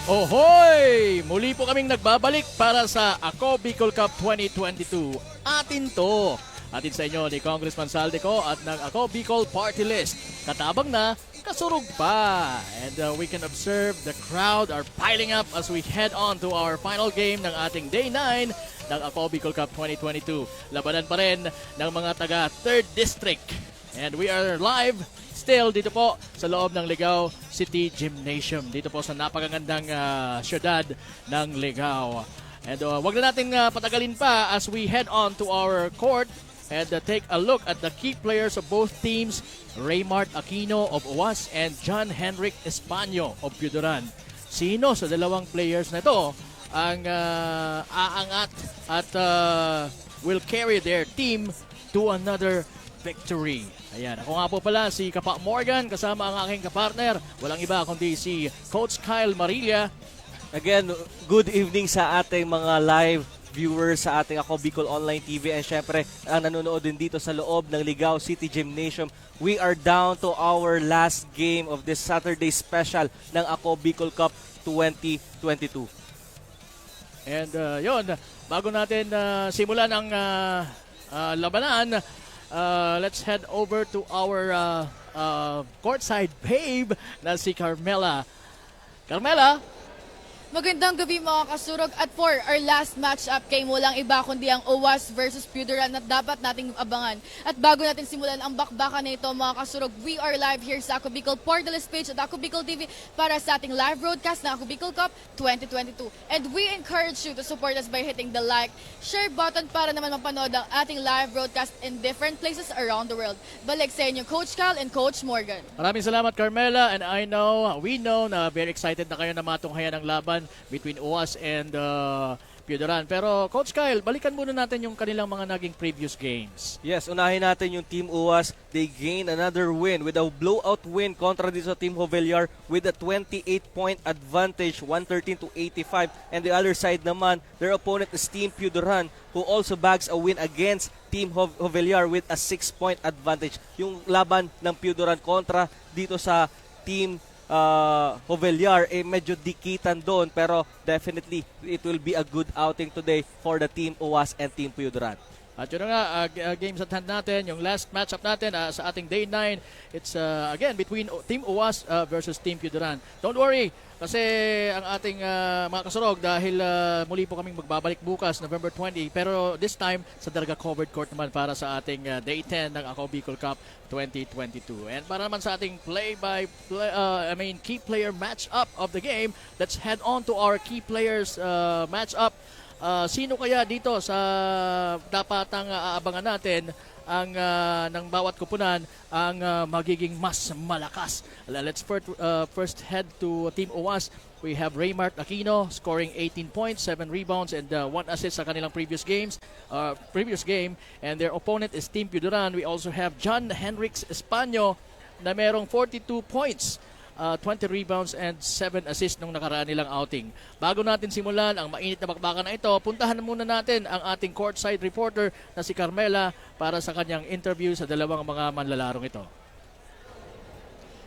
Ohoy! Muli po kaming nagbabalik para sa Ako Bicol Cup 2022. Atin to! Atin sa inyo ni Congressman Saldico at ng Ako Bicol Party List. Katabang na, kasurog pa! And we can observe the crowd are piling up as we head on to our final game ng ating Day 9 ng Ako Bicol Cup 2022. Labanan pa rin ng mga taga 3rd District. And we are live still dito po sa loob ng Ligao City Gymnasium. Dito po sa napakagandang syudad ng Ligao. And wag na natin patagalin pa as we head on to our court and take a look at the key players of both teams, Raymart Aquino of UAS and John Henrik Españo of Piudoran. Sino sa dalawang players na ito ang aangat at will carry their team to another victory? Ayan, ako nga po pala si Kapa Morgan kasama ang aking kapartner. Walang iba kundi si Coach Kyle Marilla. Again, good evening sa ating mga live viewers sa ating Ako Bicol Online TV and syempre ang nanonood din dito sa loob ng Ligao City Gymnasium. We are down to our last game of this Saturday special ng Ako Bicol Cup 2022. And yon, bago natin simulan ang labanan, let's head over to our courtside babe na si Carmela. Carmela! Magandang gabi mga kasurog at for our last match-up game, walang iba kundi ang UAS versus Piudoran na dapat nating abangan. At bago natin simulan ang bakbakan na ito mga kasurog, we are live here sa Ako Bicol Portales page at Ako Bicol TV para sa ating live broadcast ng Ako Bicol Cup 2022. And we encourage you to support us by hitting the like, share button para naman mapanood ang ating live broadcast in different places around the world. Balik sa inyo Coach Cal and Coach Morgan. Maraming salamat Carmela, and we know na very excited na kayo na matunghayan ang laban between UAS and Piudoran. Pero Coach Kyle, balikan muna natin yung kanilang mga naging previous games. Yes, unahin natin yung Team UAS. They gained another win with a blowout win kontra dito sa Team Jovellar with a 28-point advantage, 113-85. And the other side naman, their opponent is Team Piudoran who also bags a win against Team Jovellar with a 6-point advantage. Yung laban ng Piudoran kontra dito sa Team Jovellar medyo dikitan doon, pero definitely it will be a good outing today for the Team UAS and Team Piudoran. At yun nga, games at hand natin, yung last matchup natin sa ating Day 9, it's again between Team UAS versus Team Piudoran. Don't worry, kasi ang ating mga kasurog, dahil muli po kaming magbabalik bukas, November 20, pero this time sa Dalaga Covered Court naman para sa ating Day 10 ng Ako Bicol Cup 2022. And para naman sa ating key player match-up of the game, let's head on to our key players match-up. Sino kaya dito sa dapatang aabangan natin ang ng bawat kupunan ang magiging mas malakas? Let's first head to Team UAS. We have Raymart Aquino scoring 18 points, 7 rebounds, and 1 assist sa kanilang previous game. And their opponent is Team Piudoran. We also have John Henrik Españo na merong 42 points, 20 rebounds and 7 assists nung nakaraan nilang outing. Bago natin simulan ang mainit na bakbakan na ito, puntahan muna natin ang ating courtside reporter na si Carmela para sa kanyang interview sa dalawang mga manlalarong ito.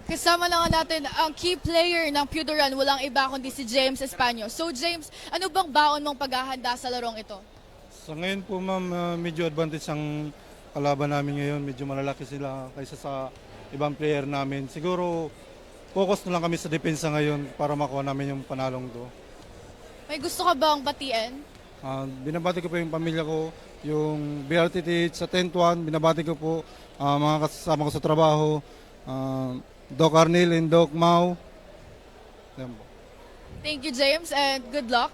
Kasama lang natin ang key player ng Piudoran, walang iba kundi si James Españo. So James, ano bang baon mong paghahanda sa larong ito? Sa ngayon po ma'am, medyo advantage ang kalaban namin ngayon. Medyo malalaki sila kaysa sa ibang player namin. Siguro focus na lang kami sa depensa ngayon para makuha namin yung panalong to. May gusto ka bang batiin? Binabati ko po yung pamilya ko, yung BRTTH sa 10-1, binabati ko po mga kasama ko sa trabaho, Doc Arnil and Doc Mau. Thank you James and good luck.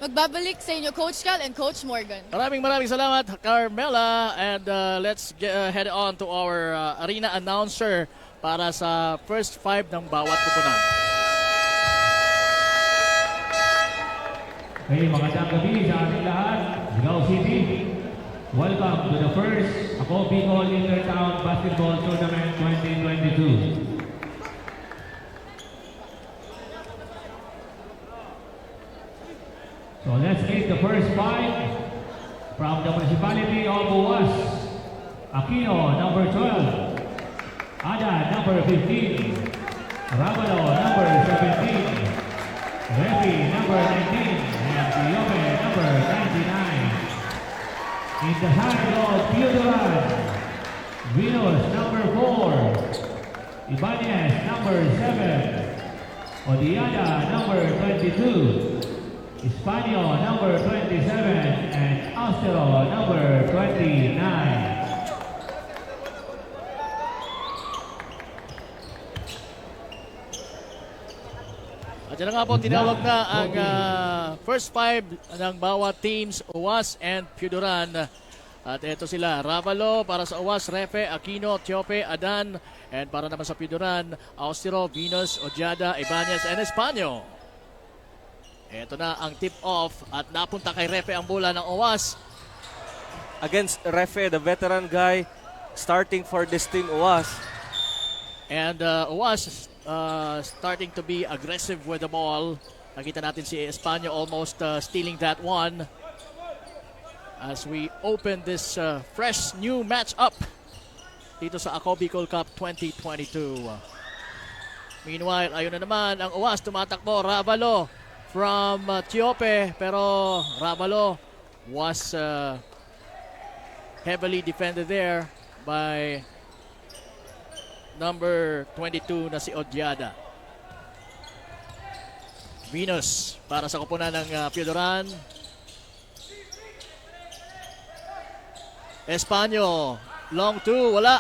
Magbabalik sa inyo Coach Cal and Coach Morgan. Maraming salamat Carmela, and let's head on to our arena announcer para sa first 5 ng bawat kupunan. Hey, magandang gabi sa ating lahat. Ligao City, welcome to the first Ako Bicol Intertown Basketball Tournament 2022. So let's meet the first 5 from the municipality of UAS. Aquino, number 12. Ada, number 15. Ramalo, number 17. Referee number 19 and Tiope number 99. In the hand of Theodoran, Venus number 4, Ibanez number 7, Odiada number 22, Espanyol number 27, and Austero number 29. At yan na nga po, tinawag na ang first five ng bawat teams, UAS and Piuduran. At ito sila, Ravalo para sa UAS, Refe, Aquino, Tiope, Adan. And para naman sa Piuduran, Austero, Venus, Odiada, Ibanez, and Espanyol. Ito na ang tip-off at napunta kay Refe ang bola ng UAS. Against Refe, the veteran guy, starting for this team, UAS. And UAS starting to be aggressive with the ball. Nakita natin si Espanyol almost stealing that one. As we open this fresh new match-up dito sa Ako Bicol Cup 2022. Meanwhile, ayun na naman ang UAS, tumatakbo, Ravalo from Tiope, pero Ravalo was heavily defended there by number 22 na si Odiada. Venus para sa kupunan ng Piuduran. Espanyol, long two, wala.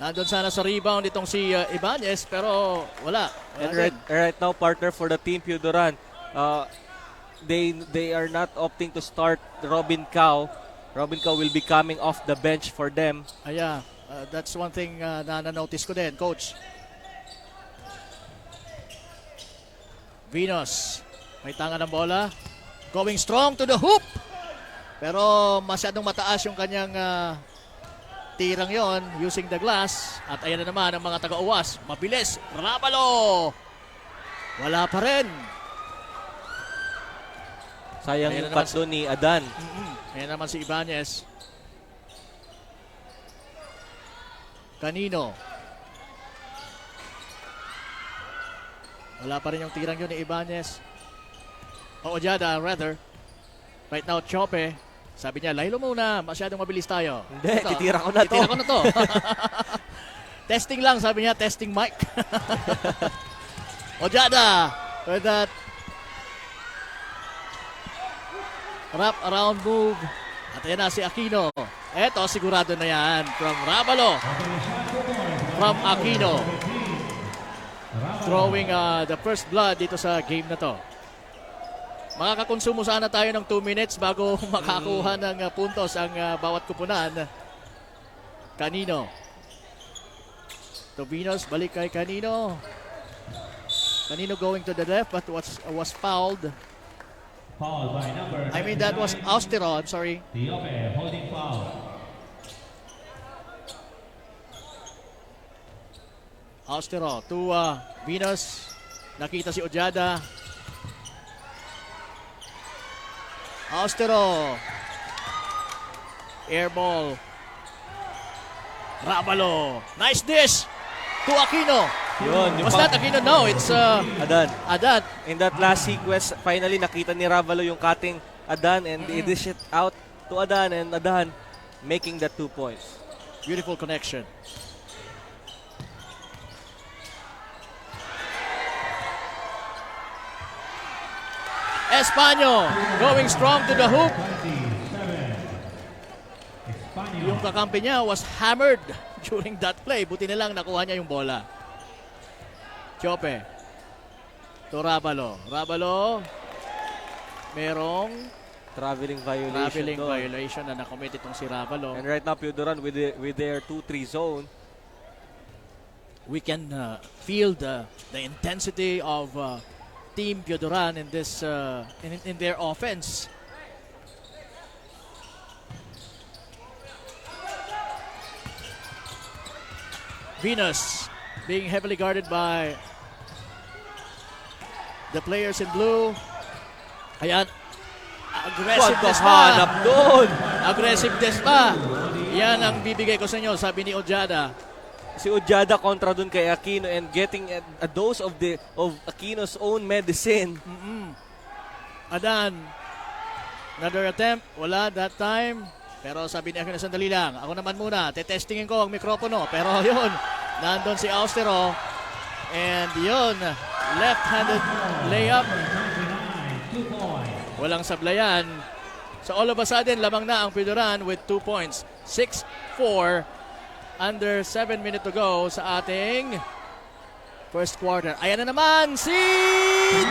Nandun sana sa rebound itong si Ibanez, pero wala. And right now, partner, for the team Piuduran, they are not opting to start Robin Cao. Robin Cao will be coming off the bench for them. That's one thing na na-notice ko din, Coach. Venus, may tanga ng bola. Going strong to the hoop. Pero masyadong mataas yung kanyang tirang yon using the glass. At ayan na naman ang mga taga-UAS. Mabilis. Ravalo. Wala pa rin. Sayang Ayan yung na naman cut doon ni Adan. Ayan naman si Ibanez. Kanino. Wala pa rin yung tirang yun ni Ibanez. O Odiada, rather. Right now, Chope. Sabi niya, laylo muna. Masyadong mabilis tayo. Hindi, titira ko na to. Titira ko na to. Testing lang, sabi niya. Testing mic. Odiada with that wrap around move. At ayan na si Aquino. Eto, sigurado na yan. From Ravalo. From Aquino. Throwing the first blood dito sa game na to. Makakakonsumo sana tayo ng 2 minutes bago makakuha ng puntos ang bawat kupunan. Kanino. To Venus, balik kay Kanino. Kanino going to the left but was fouled. Foul by number I mean that was 79, Austero, I'm sorry. Tiope holding foul. Austero to Venus. Nakita si Odiada. Austero. Air ball. Ravalo. Nice dish to Aquino. Yun, yung Was that Aquino? No, it's Adan. Adan. In that last sequence, finally nakita ni Ravalo yung cutting Adan and he dish it out to Adan and Adan making that 2 points. Beautiful connection. Espanyol going strong to the hoop. 27. Espanyol. Yung kakampi niya was hammered during that play. Buti na lang nakuha niya yung bola. Chope. To Ravalo. Ravalo. Merong Traveling violation. traveling doon. violation na nakomit itong si Ravalo. And right now, Piuduran with their 2-3 zone. We can feel the intensity of Team Piuduran in this in their offense. Venus being heavily guarded by the players in blue. Ayan. Aggressiveness Pagkahanap pa. doon. Aggressiveness pa. Yan ang bibigay ko sa inyo, sabi ni Odiada. Si Ojada kontra dun kay Aquino and getting a dose of Aquino's own medicine. Adan, another attempt. Wala that time. Pero sabi ni Aquino, sandali lang. Ako naman muna. Tetestingin ko ang mikropono. Pero yun, nandun si Austero. And yun, left-handed layup. Walang sablayan. So all of a sudden, lamang na ang Piduran with 2 points. 6-4. Under 7 minutes to go sa ating first quarter. Ayan na naman si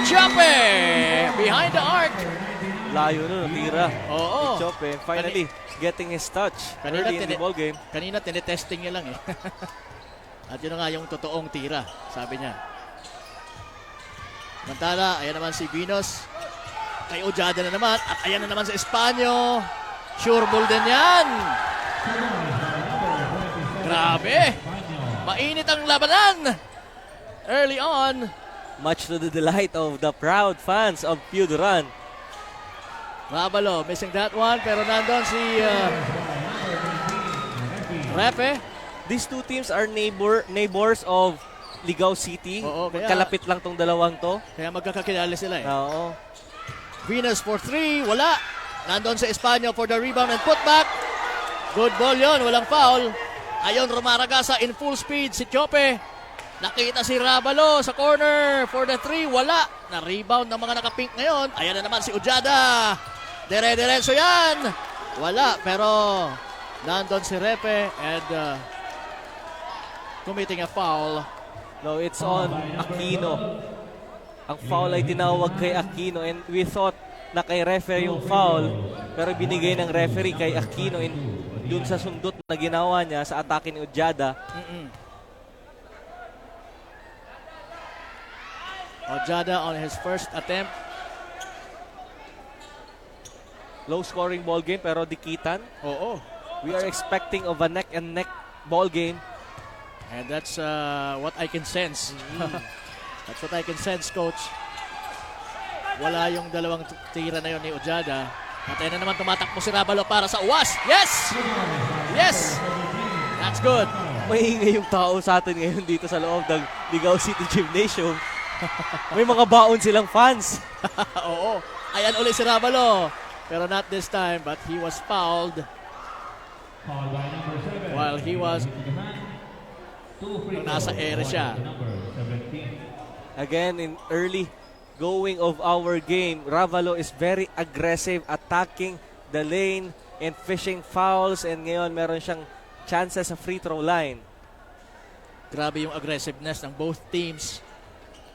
Chope behind the arc. Layo nun, tira. Oo. Chope finally getting his touch early in the ball game. Kanina tinetesting niya lang eh. At yun na nga yung totoong tira, sabi niya. Mantala, ayan naman si Venus. Kay Ojada na naman. At ayan na naman si Espanyo. Sure ball din yan. Grabe. Mainit ang labanan. Early on. Much to the delight of the proud fans of Piduran. Rabalo missing that one. Pero nandun si Repe. These two teams are neighbors of Ligao City. Oo, kaya- Kalapit lang tong dalawang to. Kaya magkakakilala sila eh. Oo. Venus for 3. Wala. Nandun si Espanyo for the rebound and putback. Good ball yon. Walang foul. Ayon Romaragasa in full speed si Chope. Nakita si Rabalo sa corner for the 3. Wala. Na-rebound ng mga nakapink ngayon. Ayan na naman si Ojada. Dire-diretso yan. Wala. Pero nandun si Repe and committing a foul. No, it's on Aquino. Ang foul ay tinawag kay Aquino and we thought na kay referee yung foul pero binigay ng referee kay Aquino dun sa sundot na ginawa niya sa atake ni Ojada. Ojada on his first attempt. Low scoring ball game pero dikitan. Oo. We are expecting of a neck and neck ball game. And that's what I can sense. That's what I can sense, Coach. Wala yung dalawang tira na yun ni Ojada. At ayun na naman tumatakbo si Rabalo para sa UAS. Yes! Yes! That's good. Maingay yung tao sa atin ngayon dito sa loob ng Ligao City Gymnasium. May mga baon silang fans. Oo. Ayan ulit si Rabalo. Pero not this time, but he was fouled Foul by number 7. while he was Nung nasa ere siya. Again, in early going of our game, Ravalo is very aggressive, attacking the lane and fishing fouls. And ngayon, meron siyang chances sa free throw line. Grabe yung aggressiveness ng both teams.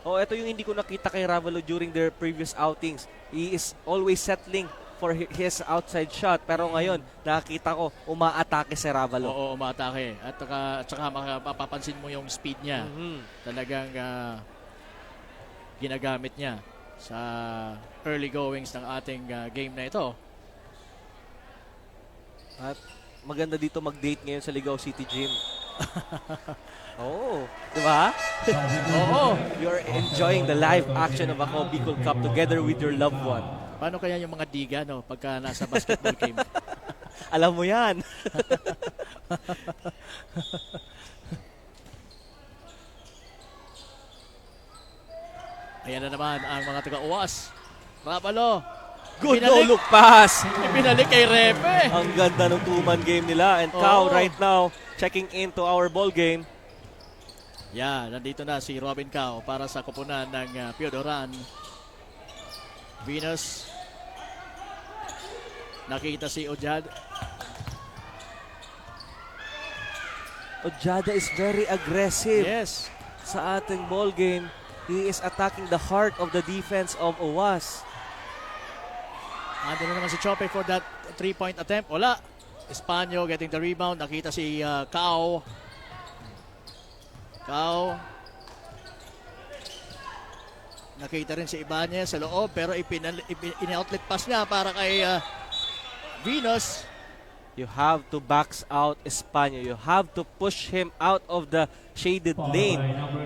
Oh, ito yung hindi ko nakita kay Ravalo during their previous outings. He is always settling for his outside shot. Pero ngayon, nakita ko, umaatake si Ravalo. Oo, umatake. At saka mapapansin mo yung speed niya. Talagang ginagamit niya sa early goings ng ating game na ito. At maganda dito mag-date ngayon sa Ligao City Gym. Oh, di ba? Oo. You're enjoying the live action of Ako Bicol Cup together with your loved one. Paano kaya yung mga diga no pagka nasa basketball game? Alam mo yan. Ayan na naman ang mga taga-uwas. Rabalo. Good Ibinalik. no-look pass. Ibinalik kay Repe. Ang ganda ng two-man game nila. And Kao right now checking into our ball game. Yeah, nandito na si Robin Cao para sa kupunan ng Piduran. Venus. Nakita si Ojada. Ojada is very aggressive Yes. sa ating ball game. He is attacking the heart of the defense of OWAS. Ando na naman si Chope for that 3-point attempt. Wala. Espanyo getting the rebound. Nakita si Cao. Cao. Nakita rin si Ibanez sa loob pero in-outlet pass niya para kay Venus. You have to box out Espanyo. You have to push him out of the shaded lane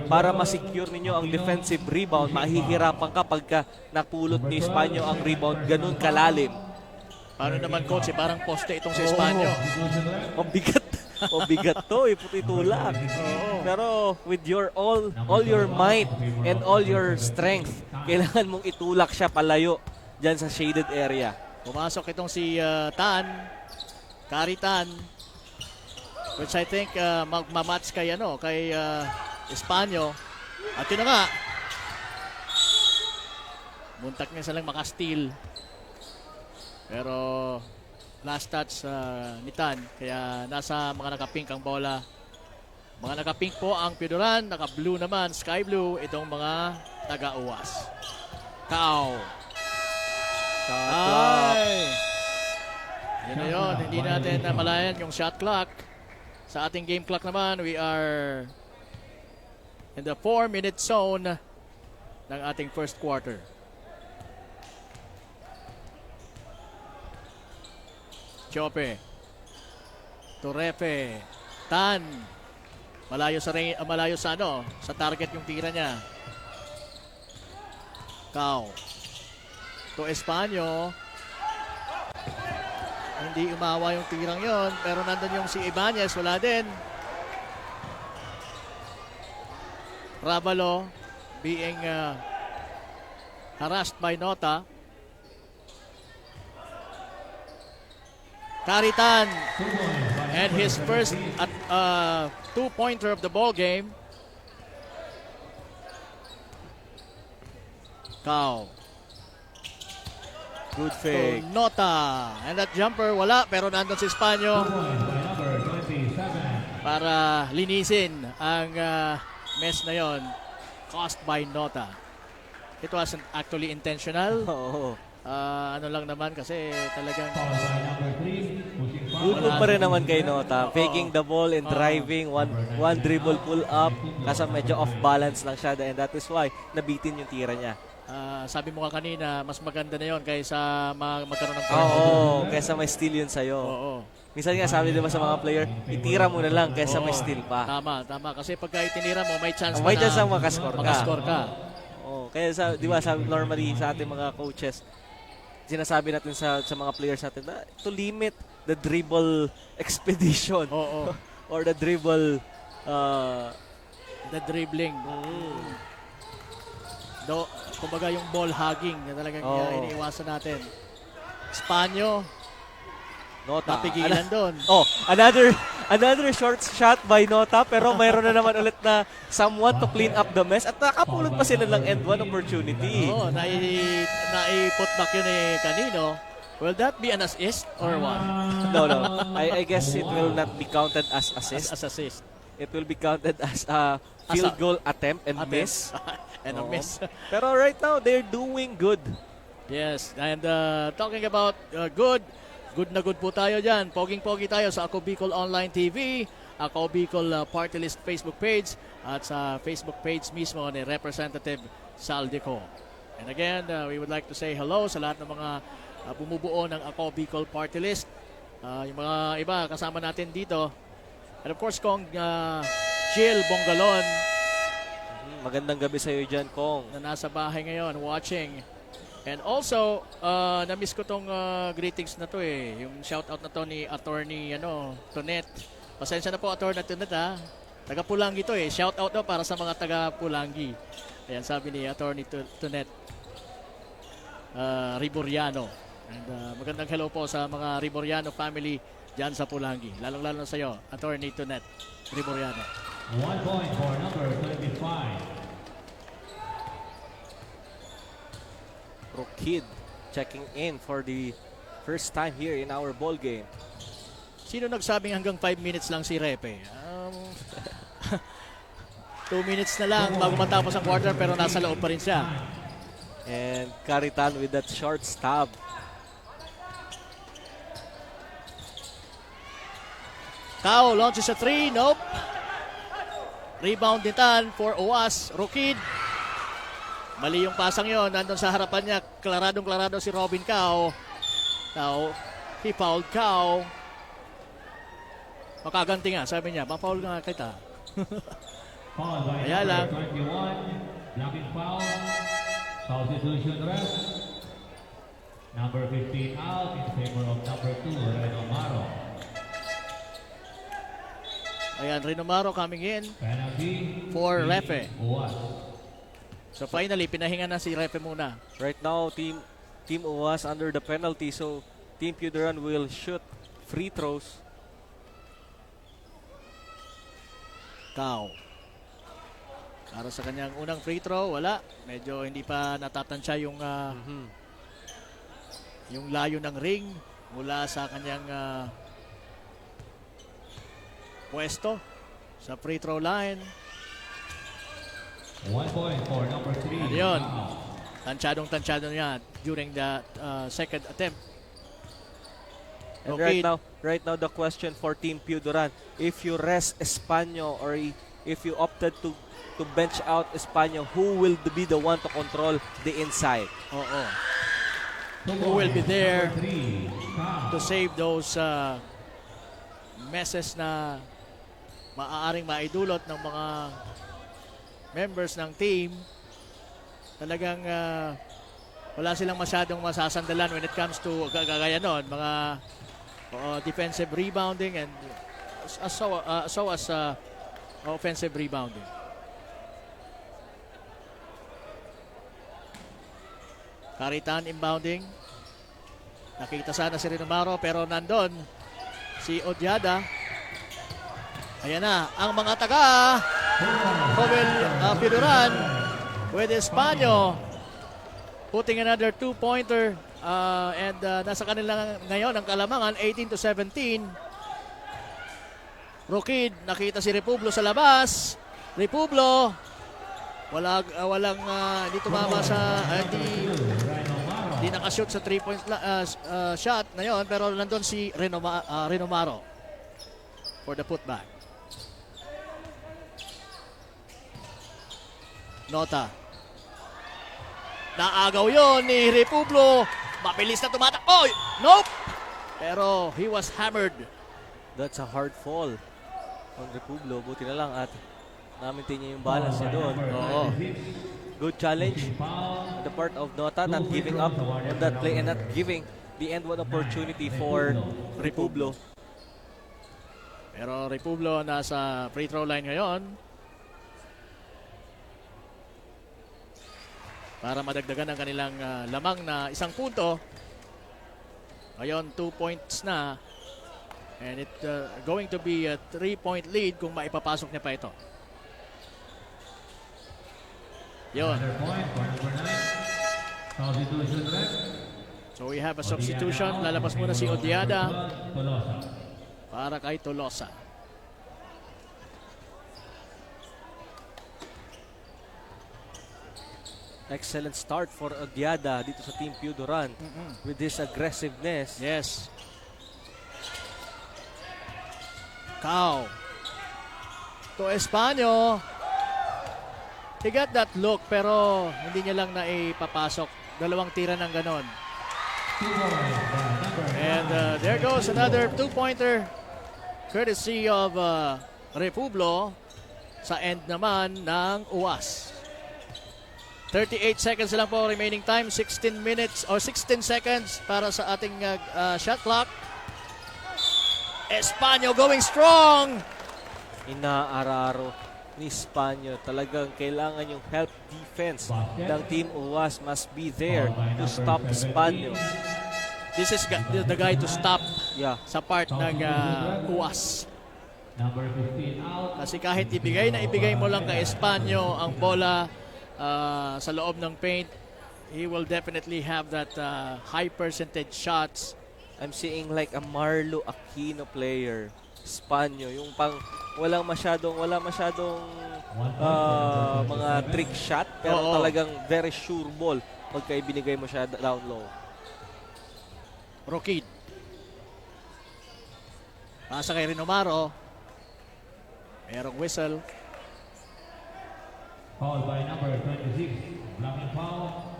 para ma-secure ninyo ang defensive rebound. Mahihirapan ka pagka napulot ni Espanyo ang rebound ganun kalalim. Paano naman coach? Parang poste itong si Espanyo. Mabigat. Mabigat to, itulak. Pero with your all your might and all your strength, kailangan mong itulak siya palayo dyan sa shaded area. Pumasok itong si Tan, Kari Tan, which I think magmamatch kay Espanyo. At yun na nga, muntak niya silang makasteal. Pero last touch ni Tan, kaya nasa mga nakapink ang bola. Mga nakapink po ang Piuduran, naka-blue naman, sky blue, itong mga taga-uwas. Kao. Ay! Yun na yun, hindi natin malayan yung shot clock. Sa ating game clock naman, we are in the 4-minute zone ng ating first quarter. Chope. Torrefe. Tan. Malayo sa target yung tira niya. Cao. To Espanyo. Hindi umawa yung tirang yon, pero nandun yung si Ibanez, wala din. Ravalo being harassed by Nota. Caritan and his first two-pointer of the ball game. Cao. Good fake. Nota. And that jumper, wala. Pero nandun si Espanyo para linisin ang mess na yon caused by Nota. It wasn't actually intentional. Oo. Ano lang naman kasi talagang Good move pa rin naman kay Nota. Faking the ball and driving. One dribble pull up. Kasi medyo off balance lang siya. And that is why nabitin yung tira niya. sabi mo nga kanina, mas maganda na yon kaysa magkaroon ng Oo, kaysa may steal yun sa'yo. Oo. Minsan nga sabi diba sa mga player, itira mo na lang kaysa may steal pa. Tama. Kasi pagka itinira mo, may chance May ka chance na ang makascore ka. Oo, kaya di ba sabi normally sa ating mga coaches, sinasabi natin sa mga players natin na to limit the dribble expedition. Oo. Or the dribble The dribbling. Kumbaga yung ball hugging na talagang iniiwasan natin. Espanyo, Nota. napigilan doon. Another short shot by Nota, pero mayroon na naman ulit na someone to clean up the mess at nakapulot pa sila ng end one opportunity. Oo, nai-put back yun kanino. Will that be an assist or what? No. I guess it will not be counted as assist. As assist. It will be counted as a field goal attempt and miss. And a miss. Pero right now, they're doing good. Yes, and talking about good na good po tayo dyan. Poging-pogi tayo sa Ako Bicol Online TV, Ako Bicol Party List Facebook page, at sa Facebook page mismo ni Representative Saldico. And again, we would like to say hello sa lahat ng mga bumubuo ng Ako Bicol Party List. Yung mga iba kasama natin dito. And of course, Kong Jill Bongalon, Magandang gabi sa iyo dyan, Kong. na nasa bahay ngayon watching. And also, na-miss ko tong greetings na to eh. Yung shoutout na to ni Attorney Tonet. Pasensya na po, Attorney Tonet ha. Taga Pulangi to eh. Shoutout daw para sa mga taga Pulangi. Ayan, sabi ni Attorney Tonet Riboriano. And magandang hello po sa mga Riboriano family dyan sa Pulangi. Lalong-lalo sa iyo, Attorney Tonet Riboriano. 1 point for number 25. Rokid checking in for the first time here in our ball game. Sino nagsabing hanggang 5 minutes lang si Repe? 2 minutes na lang bago matapos ang quarter pero nasa loob pa rin siya. And Caritan with that short stab. Cao launches a 3, nope. Rebound ni Tan for Owas. Rokid. Mali yung pasang yon. Nandun sa harapan niya. Klaradong-klarado si Robin Cao. He fouled Cao. Makaganti nga, sabi niya. Ma-foul nga kita. Foul by Kaya lang. number 21. Blocking foul. Substitution rest. Number 15 out in favor of number 2, Red Amaro. Ayan, Renomaro coming in Penalty. for Team Refe. UAS. So finally, pinahinga na si Refe muna. Right now, Team UAS under the penalty, so Team Puduran will shoot free throws. Kao. Para sa kanyang unang free throw, wala. Medyo hindi pa natatansya yung yung layo ng ring mula sa kanyang pwesto sa free throw line. 1 point for number 3. Ano yun? Tansyadong-tansyado niya during the second attempt. And Okay. right now the question for Team Puduran, if you rest Espanyo or if you opted to bench out Espanyo, who will be the one to control the inside? Oo. Who will be there to save those messes na maaaring maidulot ng mga members ng team. Talagang wala silang masyadong masasandalan when it comes to kagaya nun, mga defensive rebounding and so as offensive rebounding. Karitan inbounding. Nakita sana si Renomaro pero nandun si Odiada. Ayan na ang mga taga Puduran with Espanyo putting another 2-pointer and nasa kanila ngayon ang kalamangan 18-17. Rokid, nakita si Republo sa labas. Republo walang hindi tumama sa hindi nakashoot sa 3-point shot na yon, pero nandun si Renomaro for the putback. Nota. Naagaw yon ni Republo. Mabilis na tumatak. Oy! Nope! Pero he was hammered. That's a hard fall on Republo. Buti na lang at namintin niya yung balance niya doon. Oo. Good challenge on the part of Nota, not giving up on that play and not giving the end one opportunity for Republo. Pero Republo nasa free throw line ngayon. Para madagdagan ang kanilang lamang na 1 punto. Ngayon 2 points na. And it going to be a 3-point lead kung maipapasok niya pa ito. Yun. Another point for number 9. Substitution ref. So we have a substitution. Lalabas muna si Odiada Tolosa. para kay Tolosa. Excellent start for Odiada dito sa Team Puduran with this aggressiveness. Yes. Cao. To Espanyo. He got that look pero hindi niya lang naipapasok. Dalawang tira ng ganon. 2 points for number 9. And there goes another 2-pointer courtesy of Republo sa end naman ng UAS. 38 seconds lang po remaining time. 16 minutes or 16 seconds para sa ating shot clock. Espanyo going strong. Inaararo ni Espanyo. Talagang kailangan yung help defense ng Team UAS must be there to stop Espanyo. This is the guy to stop Yeah. sa part ng UAS. Number 15 out. Kasi kahit ibigay mo lang kay Espanyo ang bola sa loob ng paint, he will definitely have that high percentage shots. I'm seeing like a Marlo Aquino player. Espanyo, yung pang wala masyadong mga trick shot pero Oo. talagang very sure ball pagka ibinigay mo siya down low. Rokid. Pasa kay Renomaro. Merong whistle. Foul by number 26. Blocking foul.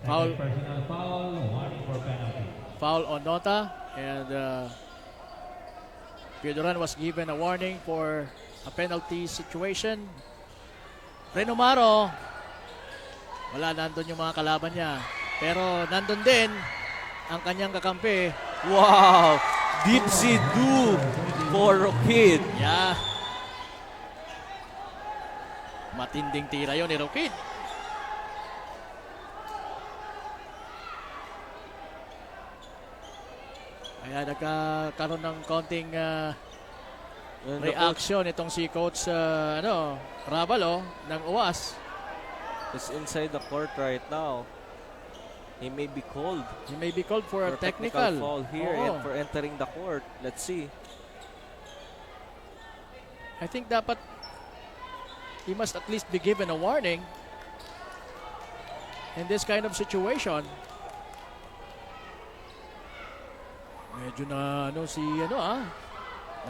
Foul. Second personal foul. Warning for penalty. Foul on Nota. And Puduran was given a warning for a penalty situation. Renomaro. Wala, nandun yung mga kalaban niya. Pero nandun din ang kanyang kakampi. Wow! Dipsy Do for Rokid. Yeah. Matinding tira yun ni Rokid. Kaya nagkakaroon ng konting And the coach reaction itong si Coach Ravalo ng UAS. is inside the court right now. He may be called He may be called for a for technical. foul here Oo. and for entering the court. Let's see. I think dapat he must at least be given a warning in this kind of situation. Medyo na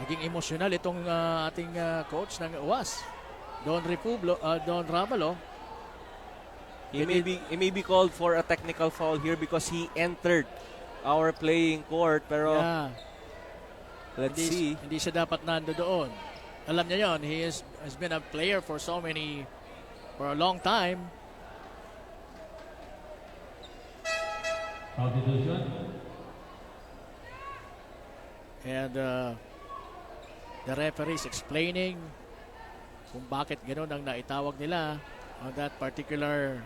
naging emosyonal itong ating coach ng UAS, Don Ravalo. He may be called for a technical foul here because he entered our playing court. Pero Yeah, let's see. hindi siya dapat nando doon. Alam niya yon, he has been a player for a long time. Substitution. And the referee is explaining kung bakit gano'n ang naitawag nila on that particular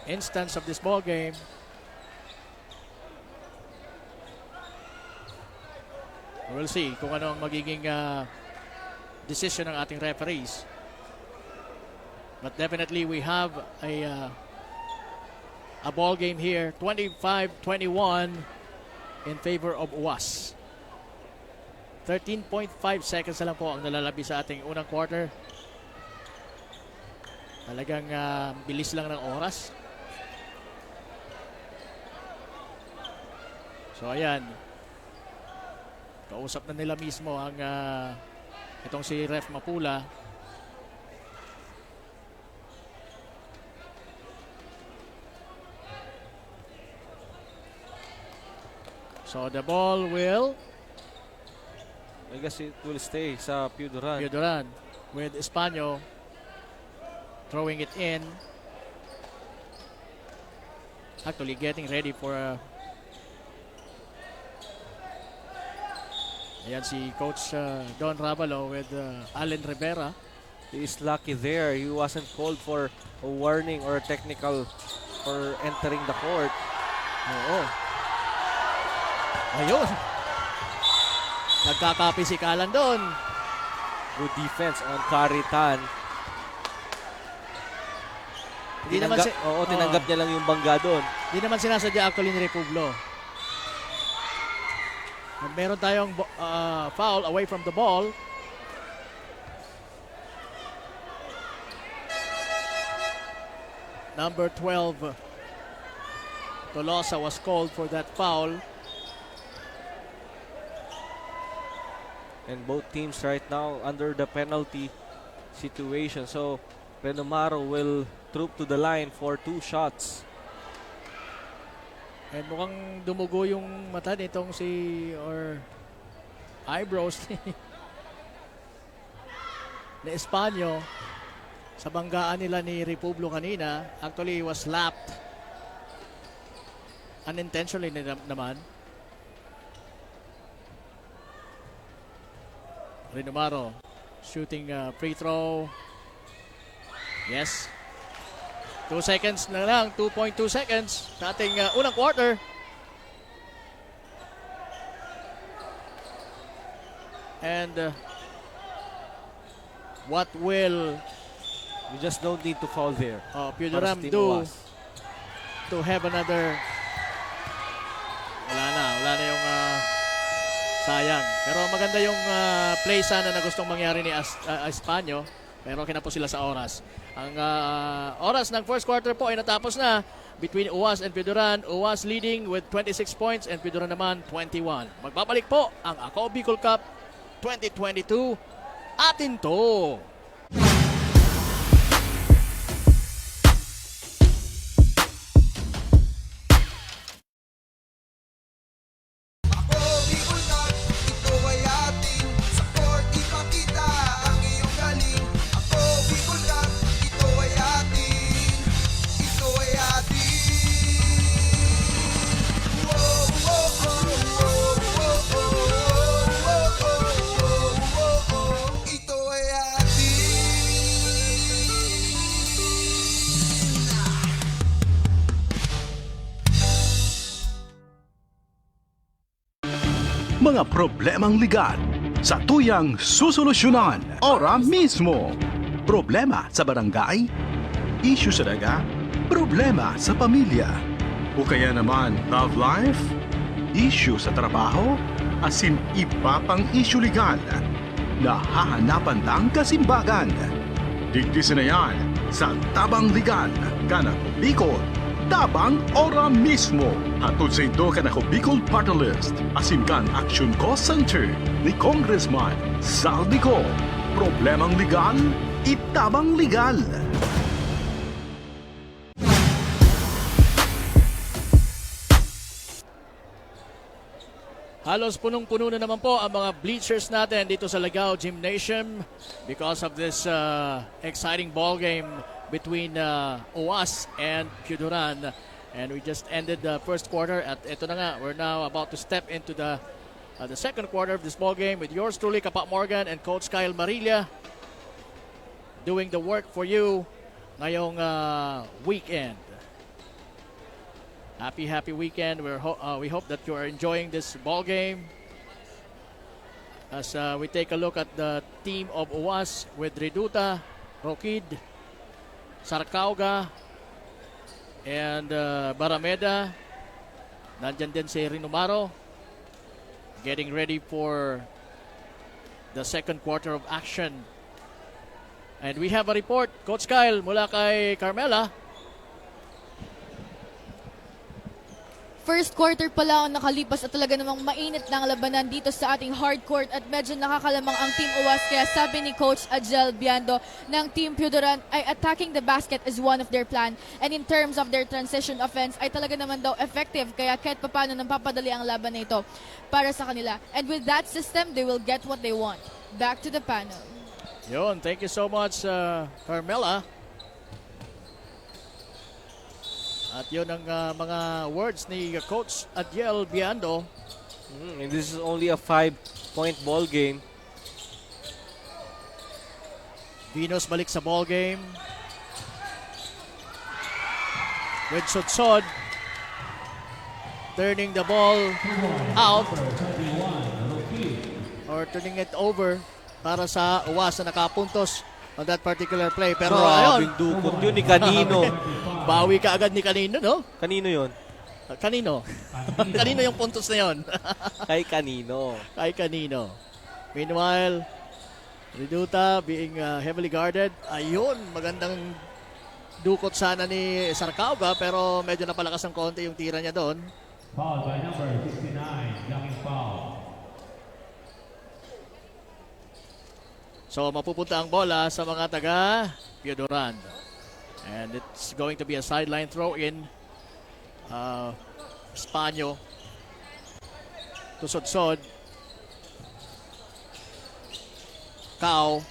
instance of this ball game. We'll see kung ano ang magiging decision ng ating referees. But definitely we have a ball game here, 25-21 in favor of UAS. 13.5 seconds na lang po ang nalalabi sa ating unang quarter. Talagang bilis lang ng oras. So ayan, kausap na nila mismo ang itong si Ref Mapula. So the ball will I guess it will stay sa Piuduran. Duran with Espano throwing it in. Actually getting ready for ayan si Coach Don Ravalo with Allen Rivera. He is lucky there. He wasn't called for a warning or a technical for entering the court. Oo. Ayun. Nagkakapisikalan doon. Good defense on Caritan. Hindi naman Tinanggap niya lang yung bangga doon. Hindi naman sinasadya actually ni Republo. Meron tayong foul away from the ball. Number 12, Tolosa was called for that foul. And both teams right now under the penalty situation. So, Renomaro will troop to the line for 2 shots. And mukhang dumugo yung mata nitong or eyebrows ni Espano sa banggaan nila ni Republo kanina. Actually, he was slapped unintentionally naman. Renomaro shooting free throw. Yes. 2 seconds na lang, 2.2 seconds sa ating unang quarter. And what will You just don't need to foul there. Piuduram Para sa Team do UAS. to have another? Wala na yung sayang. Pero maganda yung play sana na gustong mangyari ni Espano. Pero kinapos sila sa oras. Ang oras ng first quarter po ay natapos na between UAS and Piuduran. UAS leading with 26 points and Piuduran naman 21. Magbabalik po ang Ako Bicol Cup 2022. Atin to! Ako, Bicol Cup, ito ay ating sa court ipakita ang iyong galing. Ako, Bicol Cup, ito ay ating, ito ay ating. Whoa, whoa, whoa, whoa, whoa, whoa. mga problemang legal sa tuyang susolusyonan ora mismo. Problema sa barangay, issue sa daga, problema sa pamilya, o kaya naman love life, issue sa trabaho, asin iba pang issue legal na hahanapan ng kasimbagan. Digdi na yan sa Tabang Legal, Kanako Bicol, Tabang ora mismo. Hatod sa ito Kanako Bicol Party List, asin kan Action Cost Center ni Congressman Saldico. Problemang legal, itabang legal. Halos punong-puno na naman po ang mga bleachers natin dito sa Lagao Gymnasium because of this exciting ball game between OWAS and Piuduran. And we just ended the first quarter at ito na nga, we're now about to step into the second quarter of this ball game with yours truly, Kapak Morgan and Coach Kyle Marilla doing the work for you ngayong weekend. Happy weekend. We hope that you are enjoying this ball game. As we take a look at the team of OWAS with Reduta, Rokid, Sarcauga, and Barameda. Nandyan din si Rinumaro getting ready for the second quarter of action. And we have a report, Coach Kyle, mula kay Carmela. First quarter pa lang nakalipas at talaga namang mainit na ang labanan dito sa ating hard court at medyo nakakalamang ang Team OWAS. Kaya sabi ni Coach Adjel Biando ng Team Piuduran ay attacking the basket is one of their plan. And in terms of their transition offense ay talaga naman daw effective. Kaya kahit papano napapadali ang laban na ito para sa kanila. And with that system, they will get what they want. Back to the panel. Yun, thank you so much, Carmela. At yun ang mga words ni Coach Adjel Biando. And this is only a 5-point ball game. Venus balik sa ball game. With Sotsod turning the ball out or turning it over para sa OWAS na nakapuntos on that particular play. Pero ayun, Grabing dukot yun ni Kanino. bawi ka agad ni Kanino, no? Kanino yun? Kanino? Kanino yung puntos na yun? Kay Kanino. Kay Kanino. Meanwhile, Reduta being heavily guarded. Ayun, magandang dukot sana ni Sarcauga pero medyo napalakas ng konti yung tira niya doon. Fouled by number 69, blocking foul. So mapupunta ang bola sa mga taga Piuduran. And it's going to be a sideline throw in. Espanyo to Sodsod. Cao.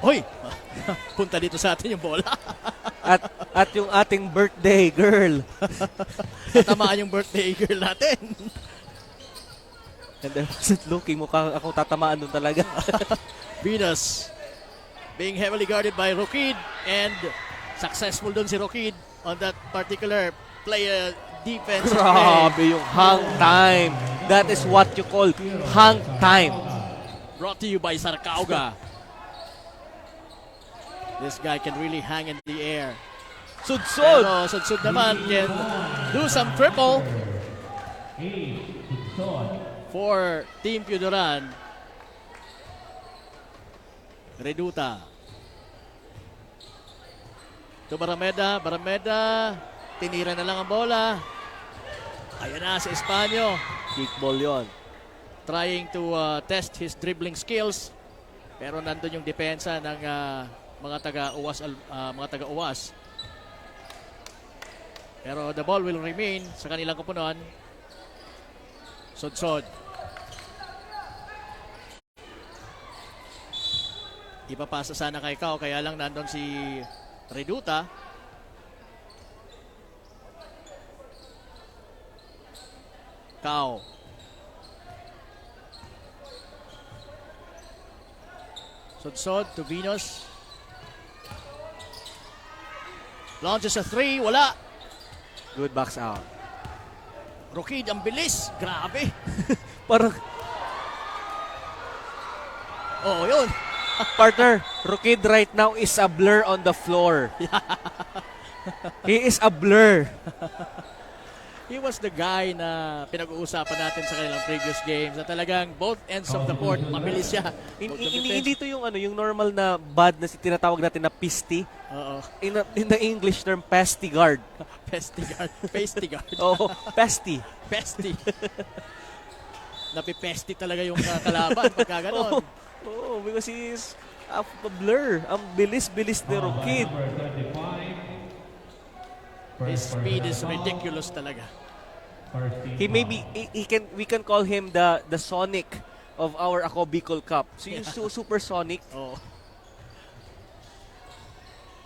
Hoy! Punta dito sa atin yung bola. At yung ating birthday girl. Tamaan yung birthday girl natin. And I wasn't looking. Mukha ako tatamaan doon talaga. Venus being heavily guarded by Rokid and successful doon si Rokid on that particular play, defense. Grabe yung hang time. That is what you call hang time. Brought to you by Sarcauga. This guy can really hang in the air. Sudsod. Pero Sudsod naman can do some triple for Team Piuduran. Reduta. To Barameda. Barameda. Tinira na lang ang bola. Ayan na si Espanyo. Kickball yon. Trying to test his dribbling skills. Pero nandun yung depensa ng mga taga-UWAS. Pero the ball will remain sa kanilang kupunan. Sodsod. Ipapasa sana kay Cao, kaya lang nandun si Reduta. Cao. Sodsod to Venus. Launches a three, wala. Good box out. Rukid, ang bilis. Grabe. Parang, Oo, yun. partner, Rukid right now is a blur on the floor. He is a blur. He was the guy na pinag-uusapan natin sa kanilang previous games na talagang both ends of the court, mabilis siya. Both the defense- Hindi to yung yung normal na bad na tinatawag natin na pisty. Oo. In the English term, pasty guard. Pesty guard. Pesty guard. Oh, pasty. Pesty. Napipesty talaga yung kalaban pagka ganon. Oh, because he is a blur. Ang bilis-bilis ni Rukid. Number 35. His speed is ridiculous talaga. First team He may foul. be we can call him the Sonic of our Ako Bicol Cup. So yung super Sonic. Oh.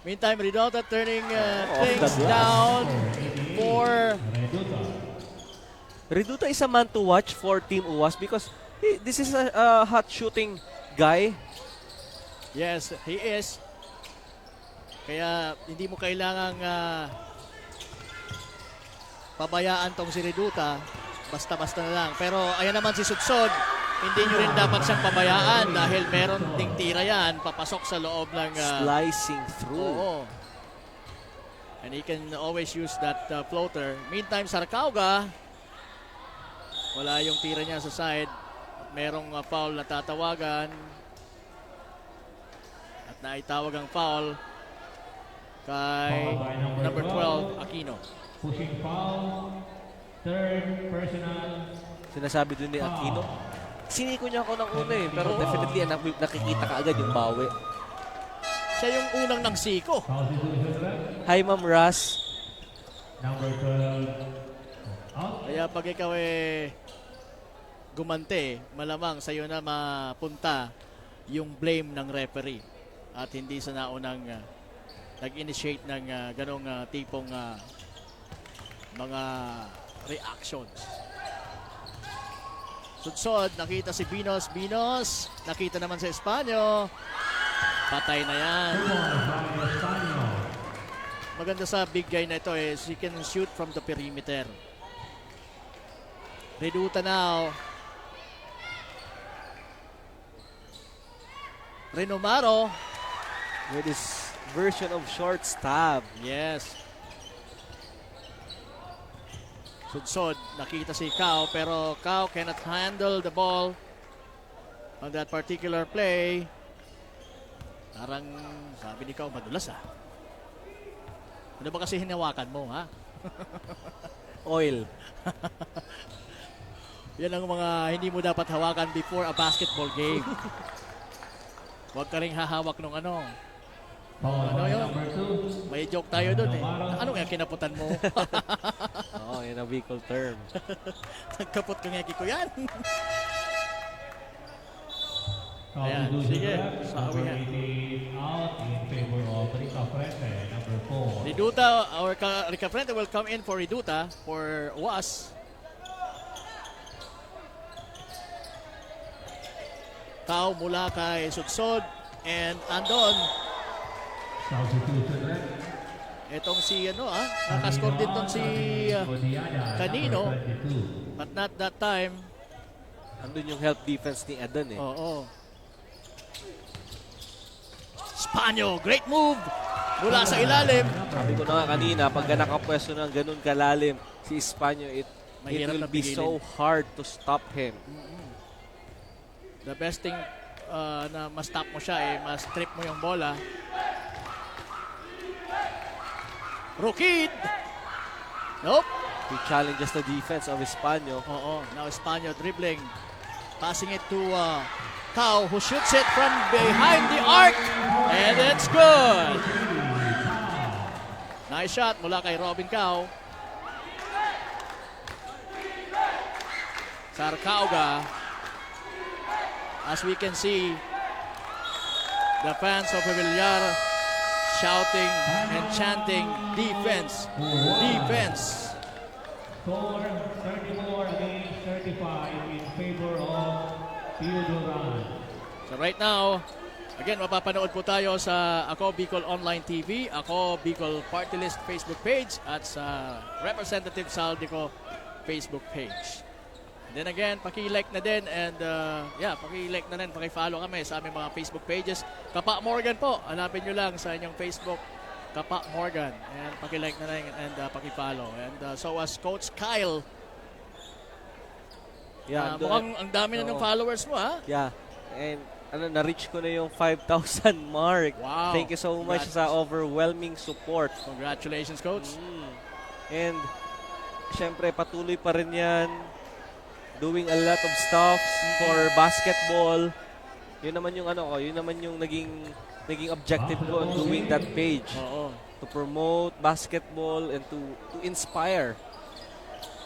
Meantime, Redota turning Off things the glass. down for Reduta. Reduta is a man to watch for Team UAS because this is a hot shooting guy. yes, he is. Kaya hindi mo kailangang pabayaan tong si Reduta. Basta-basta na lang. Pero ayan naman si Sudsod. Hindi nyo rin dapat siyang pabayaan dahil meron ding tira yan. Papasok sa loob ng... Slicing through. Oo. And he can always use that floater. Meantime, Sarcauga, wala yung tira niya sa side. Merong foul na tatawagan. At naitawag ang foul kay Foul by number 12, Aquino. Pushing foul. Third personal. Sinasabi dun ni Aquino. Siniko niya ako ng una eh. Pero definitely nakikita ka agad yung bawi. Siya yung unang nagsiko. Foul situation left. Hi, Ma'am Ras. Number 12. Out. Kaya pag ikaw gumante, malamang sa'yo na mapunta yung blame ng referee. At hindi sa naunang nag-initiate ng ganong tipong mga reactions. Sudsod, nakita si Binos. Binos, nakita naman sa Espanyo. Patay na yan. Maganda sa big guy na ito is he can shoot from the perimeter. Reduta now. Renomaro. With his version of short stab. Yes. Sudsod, nakita si Cao pero Cao cannot handle the ball on that particular play. Parang sabi ni Cao, madulas Ano ba kasi hinawakan mo, ha? Oil. Yan ang mga hindi mo dapat hawakan before a basketball game. Huwag ka rin hahawak ng ano. Foul Ano by yun? number 2. May joke tayo dun Ano nga kinaputan mo? Oo, yun ang Bicol term. Nagkapot ko nga ko yan. Foul Ayan, situation sige. left. Sabi Number nga. 18 out in favor of Rica Frente. Number 4. Reduta, or Rica Frente will come in for Reduta for UAS. Tao mula kay Sudsod and andon Substitution left. etong si nakascore din ton si Canino, but not that time. Andun yung help defense ni Adan eh. Oo. Spanyo, great move mula sa ilalim. Sabi ko na nga kanina, pag nakapwesto ng ganun kalalim si Espanyo, it Mahirap will na be pigilin. so hard to stop him. The best thing na ma-stop mo siya ma-strip mo yung bola. Rukid! Nope. He challenges the defense of Espanyo. Oo. Now Espanyo dribbling. Passing it to Cao, who shoots it from behind the arc. And it's good. Nice shot mula kay Robin Cao. Sarcauga. As we can see, the fans of Villar shouting and chanting defense, defense. Score 34 against 35 in favor of Pio Duran. So right now, Again, mapapanood po tayo sa Ako Bicol Online TV, Ako Bicol Party List Facebook page at sa Representative Saldico Facebook page. Then again, paki-like na din and paki-like na din, paki-follow kami sa aming mga Facebook pages. Kapa Morgan po, hanapin nyo lang sa inyong Facebook, Kapa Morgan. And paki-like na din and paki-follow. And so as Coach Kyle, mukhang ang dami na ng followers mo, ha? Yeah. And na-reach ko na yung 5,000 mark. Wow. Thank you so much sa overwhelming support. Congratulations, Coach. And syempre patuloy pa rin yan. Doing a lot of stuff for basketball. Yun naman yung yun naman yung naging objective ko on doing that page. Oo. To promote basketball and to inspire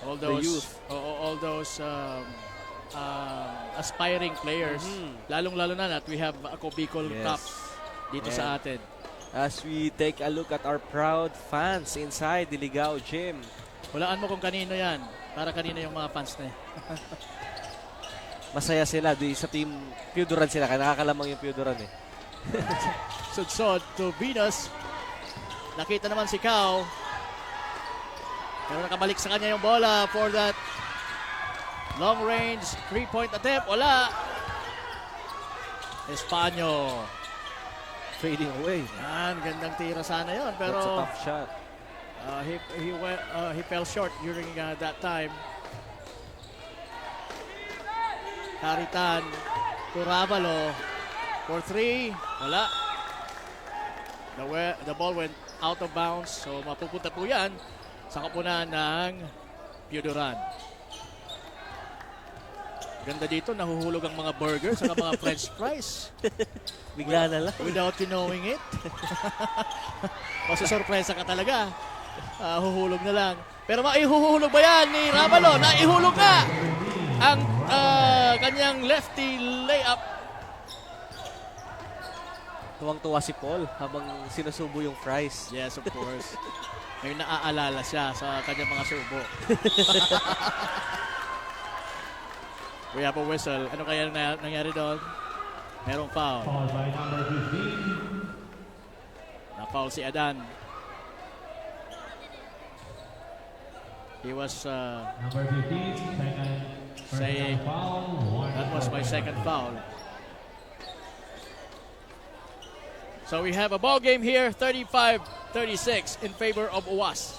All the those, youth. all those aspiring players. Lalong-lalo na that we have Ako Bicol Yes. Cup dito sa atin. As we take a look at our proud fans inside the Ligao Gym. Walaan mo kung kanino yan. Para kanino yung mga fans na yan. Masaya sila sa team Pioduran sila. Kaya nakakalamang yung Pioduran eh. Sudsod to Venus. Nakita naman si Kao. Pero nakabalik sa kanya yung bola for that long range 3-point attempt. Wala. Espanyo. Fading away. Yan, gandang tira sana yon. Pero That's a tough shot. he fell short during that time. Caritan to Ravalo for 3. Wala. The ball went out of bounds. So mapupunta po yan sa kapunan ng Pioduran. Ganda dito, nahuhulog ang mga burgers at mga french fries. Bigla na lang. Without you knowing it. Masusurpresa ka talaga. Huhulog na lang. Pero maihuhulog ba yan ni Ravalo? Naihulog na ang kanyang lefty layup. Tuwang-tuwa si Paul habang sinusubo yung fries. Yes, of course. May naaalala siya sa kanyang mga subo. We have a whistle. Ano kaya nangyari doon? Merong foul. Foul by number 15. Na-foul si Adan. He was Number 15, second saying, foul. that was my second foul. So we have a ball game here, 35-36 in favor of UAS.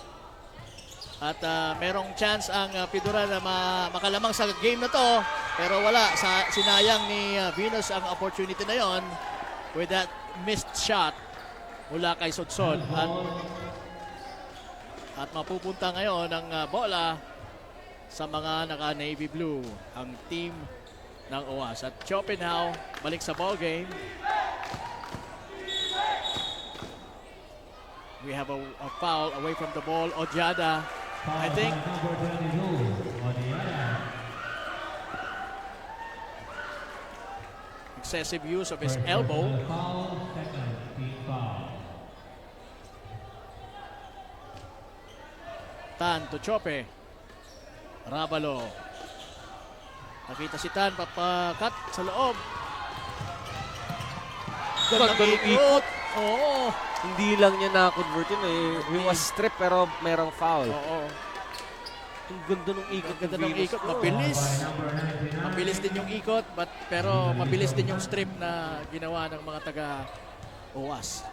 At merong chance ang Pioduran na makalamang sa game na to. Pero wala. Sinayang ni Venus ang opportunity na yon with that missed shot mula kay Sudsod. At mapupunta ngayon ang bola sa mga naka-navy blue, ang team ng UAS. At Chopinao balik sa ball game. We have a foul away from the ball. Ojada, I think. Number 22, Odiada. Excessive use of his First elbow. personal foul, second team foul. Tan to Chope. Ravalo. Nakita si Tan, papakat sa loob. Gandang ikot. Oo. Hindi lang niya na-convert yun eh. He was stripped pero merong foul. Oo. Ang ganda ng ikot. Ganda ng ikot. Mabilis. Mabilis din yung ikot, pero mabilis din yung strip na ginawa ng mga taga-UAS.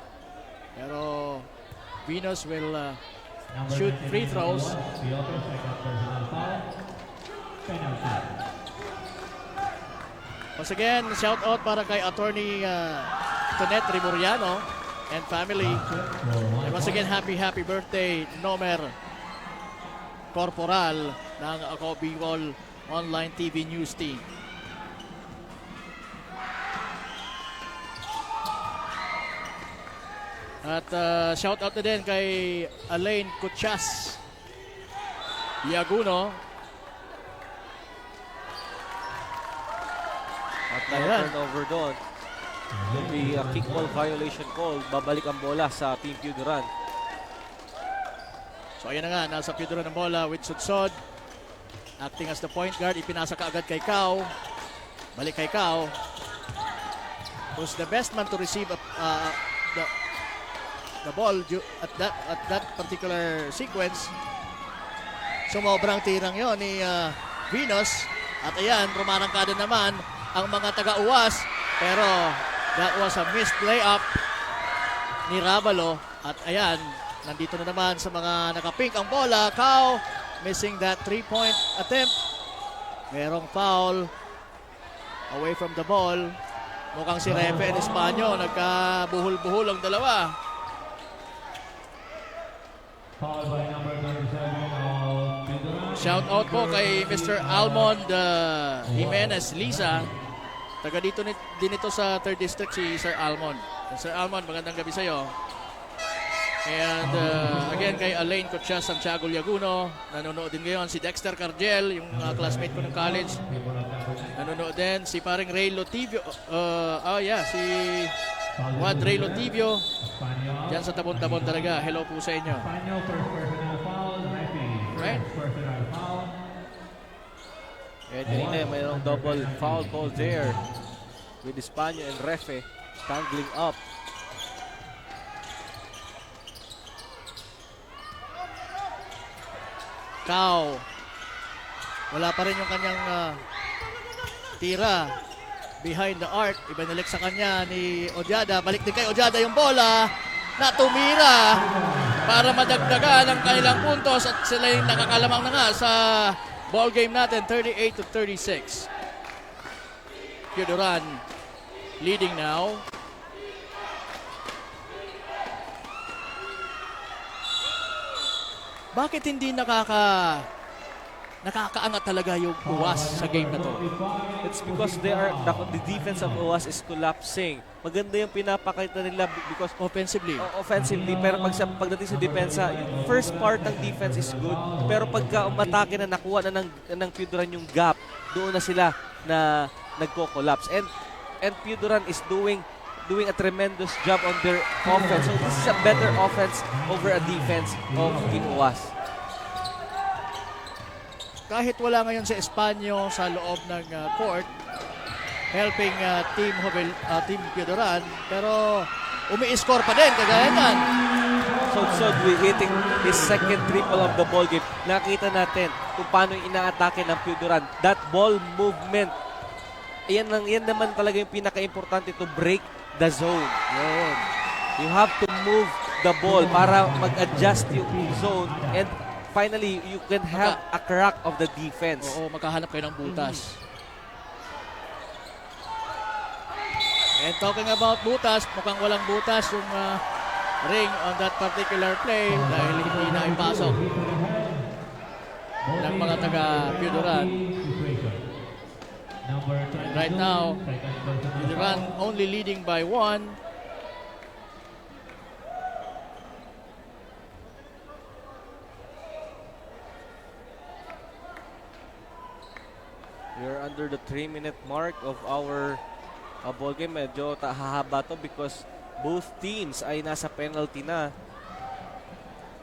Pero Venus will shoot free throws. Piotr, second personal foul. Penalty. Once again, shout out para kay Attorney Tonet Rimuriano and family. And once again, happy birthday, Nomer Corporal ng Ako Bicol Online TV News Team. At shout out na din kay Alain Kuchas Yaguno. At Ayan. turnover doon. Will be a kickball violation call. Babalik ang bola sa Team Pioduran. So ayan na nga, nasa Pioduran ng bola with Sudsod. Acting as the point guard, ipinasa ka agad kay Kao. Balik kay Kao. who's the best man to receive the ball at that particular sequence. Sumobrang tirang yon ni Venus. At ayan, rumarangkada naman ang mga taga-uwas. Pero that was a missed layup ni Ravalo. At ayan, nandito na naman sa mga nakapink ang bola. Kao missing that 3-point attempt. Merong foul away from the ball. Mukhang si Refe and Espanyo nagkabuhol-buhol ang dalawa. Foul by number 37 of Piduran. Shout out po kay Mr. Almond Jimenez Liza. Taga dito din ito sa 3rd District si Sir Almond. Sir Almond, magandang gabi sa iyo. And again kay Alain Cocha Santiago Liaguno, nanonood din ngayon si Dexter Cargel, yung classmate ko ng college. Nanonood din si paring Ray Lotivio. Si Juan Ray Lotivio. Diyan sa tabon-tabon talaga. Hello po sa inyo. Espanyol first personal foul. Referee. Right. First personal foul. And kanina mayroong double foul call there with Espanyo and Refe tangling up. Kao. Wala pa rin yung kanyang tira behind the arc. Ibinalik sa kanya ni Odiada. Balik din kay Odiada yung bola na tumira para madagdagan ang kanilang puntos at sila yung nakakalamang na nga sa ball game natin, 38-36. Piuduran leading now. Bakit hindi nakakaangat talaga yung UAS sa game na to? It's because the defense of UAS is collapsing. Maganda yung pinapakita nila because Offensively. offensively, pero pagdating sa depensa, yung first part ng defense is good, pero pagka umatake na nakuha na ng Piuduran yung gap, doon na sila na nagko-collapse. And Piuduran is doing a tremendous job on their offense. So this is a better offense over a defense of Team UAS. Kahit wala ngayon si Espanyo sa loob ng court, helping Team Piuduran, pero umi-score pa din, kagaya yan. So hitting his second triple of the ball game. Nakita natin kung paano inaatake ng Piuduran. That ball movement, yan naman talaga yung pinaka-importante to break the zone. Yun. You have to move the ball para mag-adjust yung zone and finally you can have a crack of the defense. Oo, makahanap kayo ng butas. And talking about butas, mukhang walang butas yung ring on that particular play dahil hindi na ipasok ng mga taga Piuduran. And right now, Piuduran only leading by 1. We're under the 3-minute mark of our ball game. Medyo hahaba to because both teams ay nasa penalty na.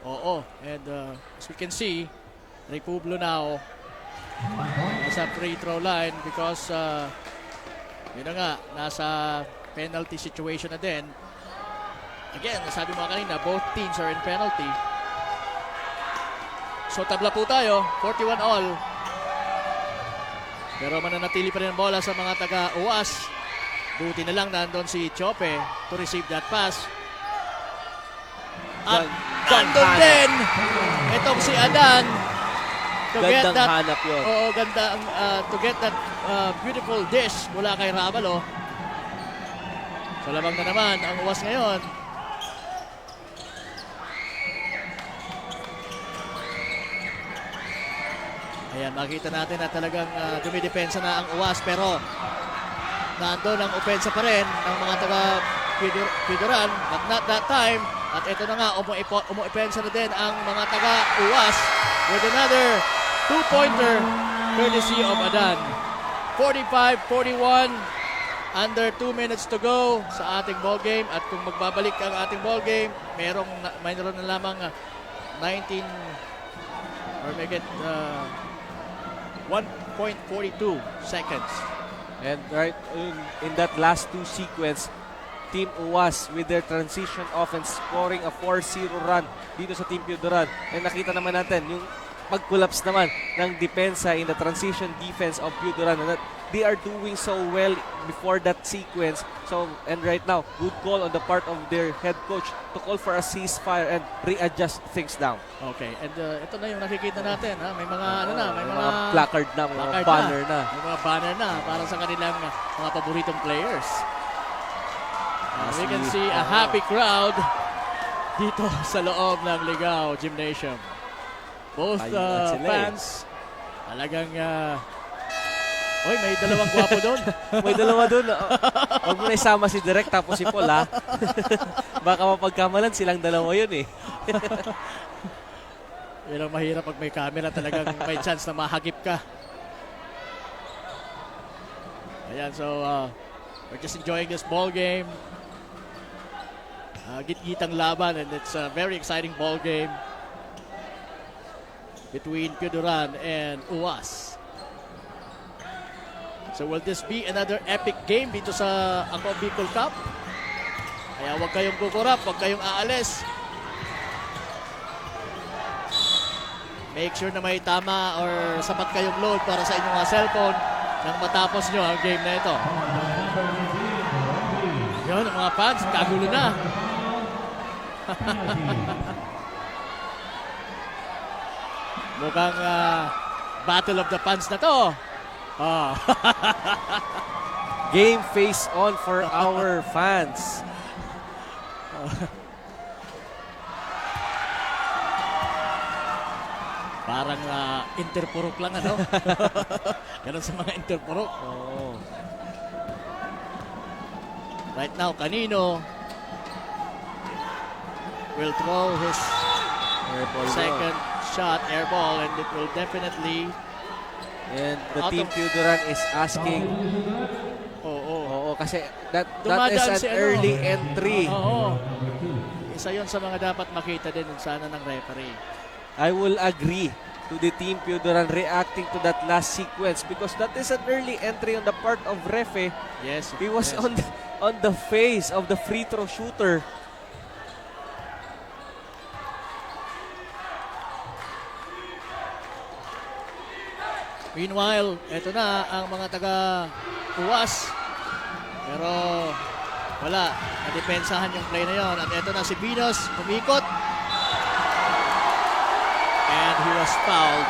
Oo, and as we can see, Ray Publo now nasa free throw line because yun na nga, nasa penalty situation na din. Again, sabi mo kanina, both teams are in penalty. So tabla po tayo, 41 all. Pero mananatili pa rin ang bola sa mga taga-UAS. Buti na lang nandun si Chope to receive that pass. At nandun din itong si Adan to get Gandang that, hanap yun. Oo, ganda to get that beautiful dish mula kay Ravalo. So lamang na naman ang UAS ngayon. Ayan, makita natin na talagang dumidepensa na ang UAS pero nandun ang opensa pa rin ng mga taga Piuduran but not that time. At ito na nga, umuipensa na din ang mga taga UAS with another 2-pointer courtesy of Adan. 45-41, under 2 minutes to go sa ating ball game. At kung magbabalik ang ating ball game, mayroon na lamang 19 or make it 1.42 seconds. And right in that last two sequence, Team UAS with their transition offense scoring a 4-0 run dito sa Team Piodoran. And nakita naman natin yung pag-collapse naman ng depensa in the transition defense of Piodoran. And that they are doing so well before that sequence. So, and right now, good call on the part of their head coach to call for a ceasefire and readjust things down. Okay, and ito na yung nakikita natin. Ha? May mga, may May mga placard na, may mga placard banner na. May mga banner na para sa kanilang mga paboritong players. We can see a happy crowd dito sa loob ng Ligao Gymnasium. Both Ayun sila fans talagang oy, may dalawang gwapo doon. May dalawa doon. Huwag mo na isama si Direk tapos si Paul, ha? Baka mapagkamalan silang dalawa yun, eh. Yun ang mahirap pag may camera, talagang may chance na mahagip ka. Ayan, so we're just enjoying this ball game. Git-gitang laban, and it's a very exciting ball game between Piodoran and UAS. So will this be another epic game dito sa Ako Bicol Cup? Kaya huwag kayong kukurap, huwag kayong aalis. Make sure na may tama or sapat kayong load para sa inyong mga cellphone nang matapos nyo ang game na ito. Yun, ang mga fans, kagulo na. Mukhang battle of the fans na to. Game face on for our fans. Parang interpurok lang, ano? Ganun sa mga interpurok. Oh. Right now, Canino will throw his second shot, air ball, and it will definitely... And the Team Piodoran is asking. Oo, kasi that Dumadaan is si an early entry. Oo. Isa yon sa mga dapat makita din sana ng referee. I will agree to the Team Piodoran reacting to that last sequence because that is an early entry on the part of Refe. Yes. He was yes. on the face of the free throw shooter. Meanwhile, eto na ang mga taga-UAS. Pero wala, nadepensahan yung play na yon. At eto na si Venus, umikot. And he was fouled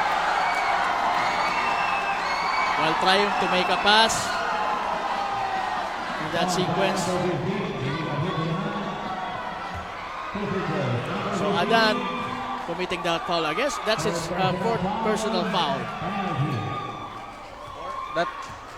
while trying to make a pass in that sequence. So Adan committing that foul. I guess that's his fourth personal foul. That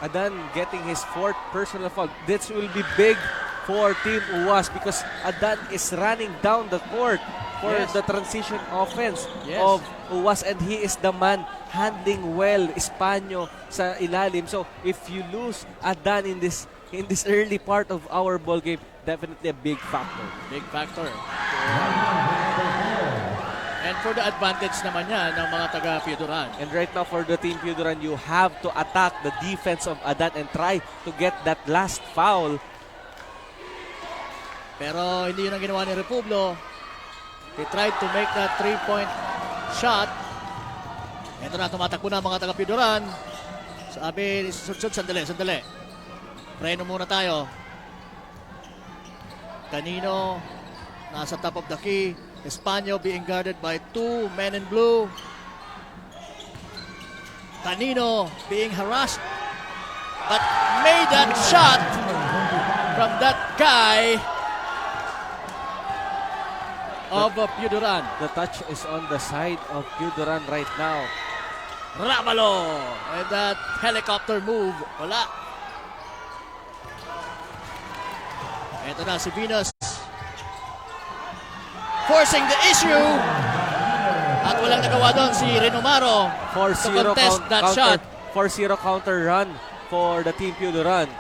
Adan getting his fourth personal foul. This will be big for Team UAS because Adan is running down the court for Yes. the transition offense Yes. of UAS and he is the man handling well Espanyo sa ilalim. So if you lose Adan in this early part of our ball game, definitely a big factor. Big factor. And for the advantage naman niya ng mga taga-Piodoran. And right now for the Team Piodoran, you have to attack the defense of Adan and try to get that last foul. Pero hindi yun ang ginawa ni Republo. He tried to make that 3-point shot. Ito na, tumatakbo na mga taga-Piodoran. Sabi, sandali. Preno muna tayo. Canino, nasa top of the key. Espanyo being guarded by two men in blue. Canino being harassed. But made that shot from that guy of Piodoran. The touch is on the side of Piodoran right now. Ramalo! And that helicopter move, wala. Ito na si Venus. Forcing the issue. At walang nagawa doon si Renomaro to 4-0 contest that shot. 4-0 counter run for the Team Piodoran.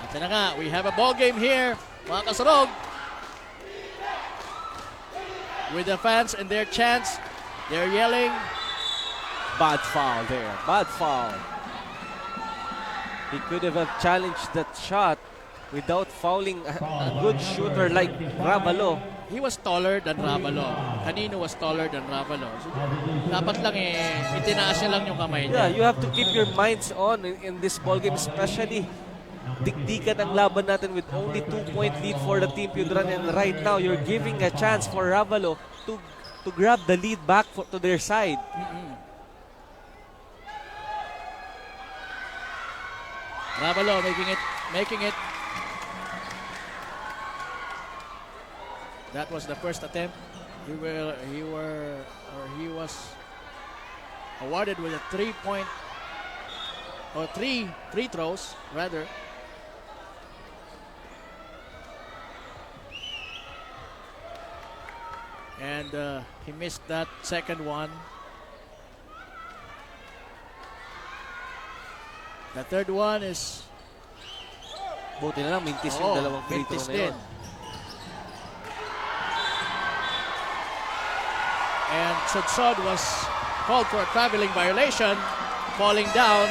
At na nga, we have a ball game here, mga kasurog. With the fans and their chants, they're yelling. Bad foul there. Bad foul. He could have challenged that shot without fouling a good shooter like Ravalo. He was taller than Ravalo. Kanino was taller than Ravalo. So, dapat lang itinaas niya lang yung kamay Yeah, niya. you have to keep your minds on in this ball game, especially dikdikan ang laban natin with only 2-point lead for the Team Piuduran, and right now you're giving a chance for Ravalo to grab the lead back to their side. Ravalo making it. That was the first attempt. He was awarded with a 3-point or three free throws rather. And he missed that second one. The third one is Buti na lang, mintis yung dalawang free throw mintis na din. yun. And Sudsod was called for a traveling violation, falling down.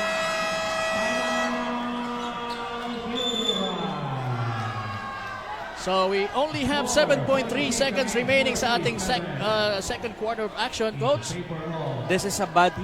So we only have 7.3 seconds remaining sa ating second quarter of action, Coach. This is a bad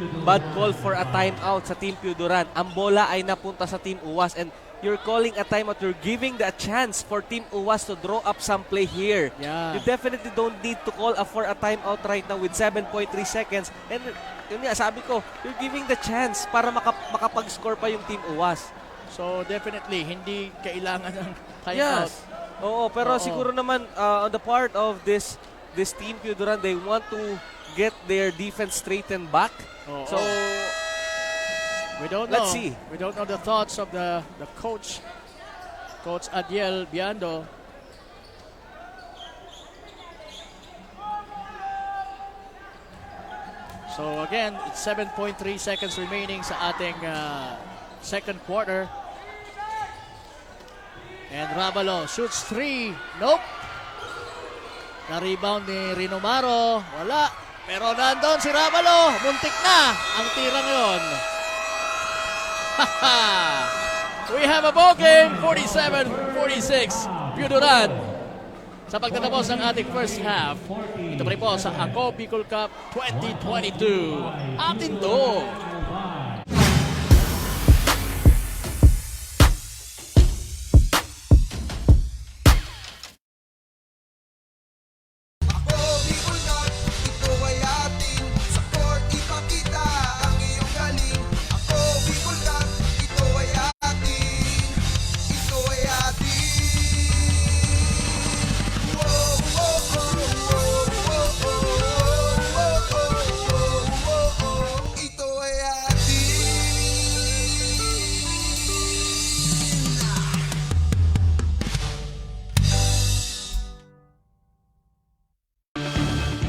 call for a timeout sa Team Piuduran. Ang bola ay napunta sa Team UWAS, and you're calling a timeout. You're giving the chance for Team UWAS to draw up some play here. Yeah. You definitely don't need to call for a timeout right now with 7.3 seconds. And yun nga, sabi ko, you're giving the chance para makapag-score pa yung Team UWAS. So definitely hindi kailangan ng timeout. Yes. Oo, pero Oo. siguro naman on the part of this Team Piuduran, they want to get their defense straightened back. Oo. So We don't know. Let's see. We don't know the thoughts of the coach, Coach Adiel Biando. So again, it's 7.3 seconds remaining sa ating second quarter. And Ravalo shoots 3. Nope. Na-rebound ni Rinomaro. Wala. Pero nandun si Ravalo. Muntik na ang tirang yon. We have a ball game, 47-46, Piuduran. Sa pagtatapos ng ating first half, ito pa rin po sa Ako Bicol Cup 2022. Atin to! Ako Bicol Cup, ito ay atin. Sa court ipakita ang iyong galing. Ako Bicol Cup, ito ay atin. Ito ay atin. Wow, wow, wow, wow, wow, wow, wow, wow. Ito ay atin.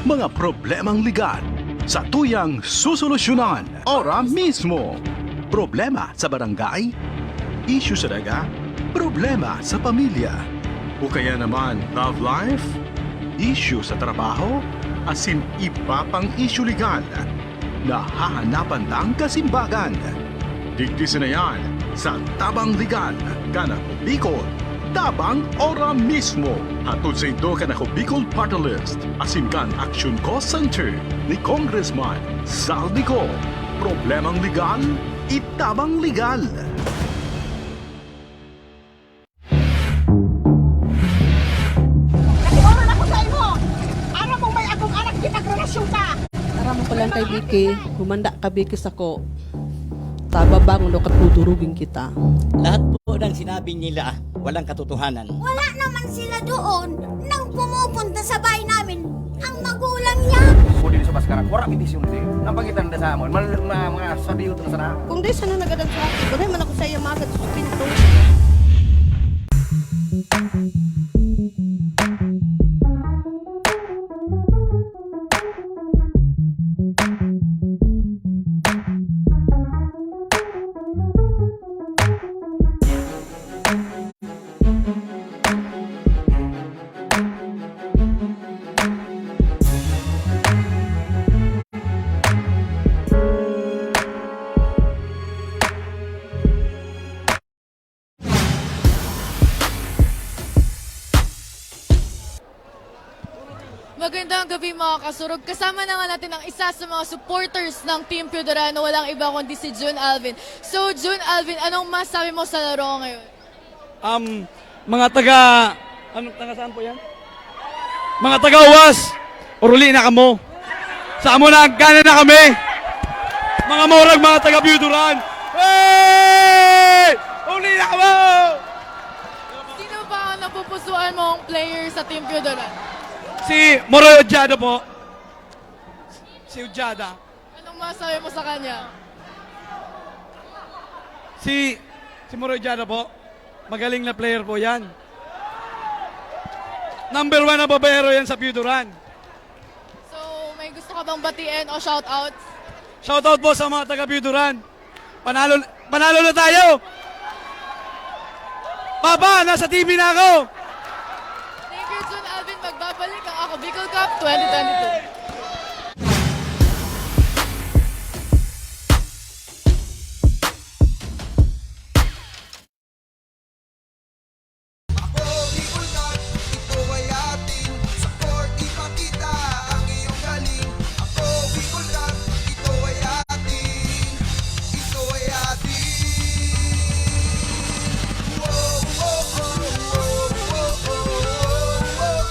Mga problemang legal sa tuyang susolusyonan ora mismo. Problema sa barangay, issue sa daga, problema sa pamilya. O kaya naman love life, issue sa trabaho, asin iba pang issue legal. Nahahanapan ng kasimbagan. Digdisin na yan sa Tabang Legal, Kanako Bicol. Tabang ora mismo. Hatod sa ito Kanako Bicol Party List. Asin kan Action Cost Center ni Congressman Saldico. Problemang legal, itabang legal. Kasi oran ako sa imo. Aram mo may akong anak ginagrelasyon ka. Aram ko lang kay Vicky, humanda ka Vicky sako. Tababang ulo katuturugin kita. Lahat po ng sinabi nila walang katotohanan. Wala naman sila doon nang pumupunta sa bahay namin ang magulang niya. Pwede sa Baskara, wala bitis yung din. Nampagitan na sa amon, mga sabi ito na sana. Kung di sana nagadan sa akin, doon man ako sa iyo magad sa pinto. Magandang gabi mga kasurog. Kasama na nga natin ang isa sa mga supporters ng Team Piodorano, walang iba kundi si June Alvin. So June Alvin, anong masabi mo sa laro ngayon? Mga taga, taga saan po yan? Mga taga UAS, uruli na kamo. Sa amo na, gana na kami. Mga morag, mga taga Piuduran. Hey! Uli na kamo! Sino ba ang napupusuan mong player sa Team Piodorano? Si Moroy Ojada po. Si Ojada. Anong masabi mo sa kanya? Si Moroy Ojada po. Magaling na player po yan. Number 1 na babayero yan sa Piuduran. So, may gusto ka bang batiin o shoutout? Shoutout po sa mga taga Piuduran. Panalo na tayo. Papa, nasa TV na ako. Thank you, June Alvin. Magbabalik ang Ako Bicol Cup 2022. Ako Bicol Cup, ito ay atin. Sa court ipakita ang iyong galing. Ako Bicol Cup, ito ay atin. Ito ay atin. Wow, wow, wow, wow, wow, wow, wow,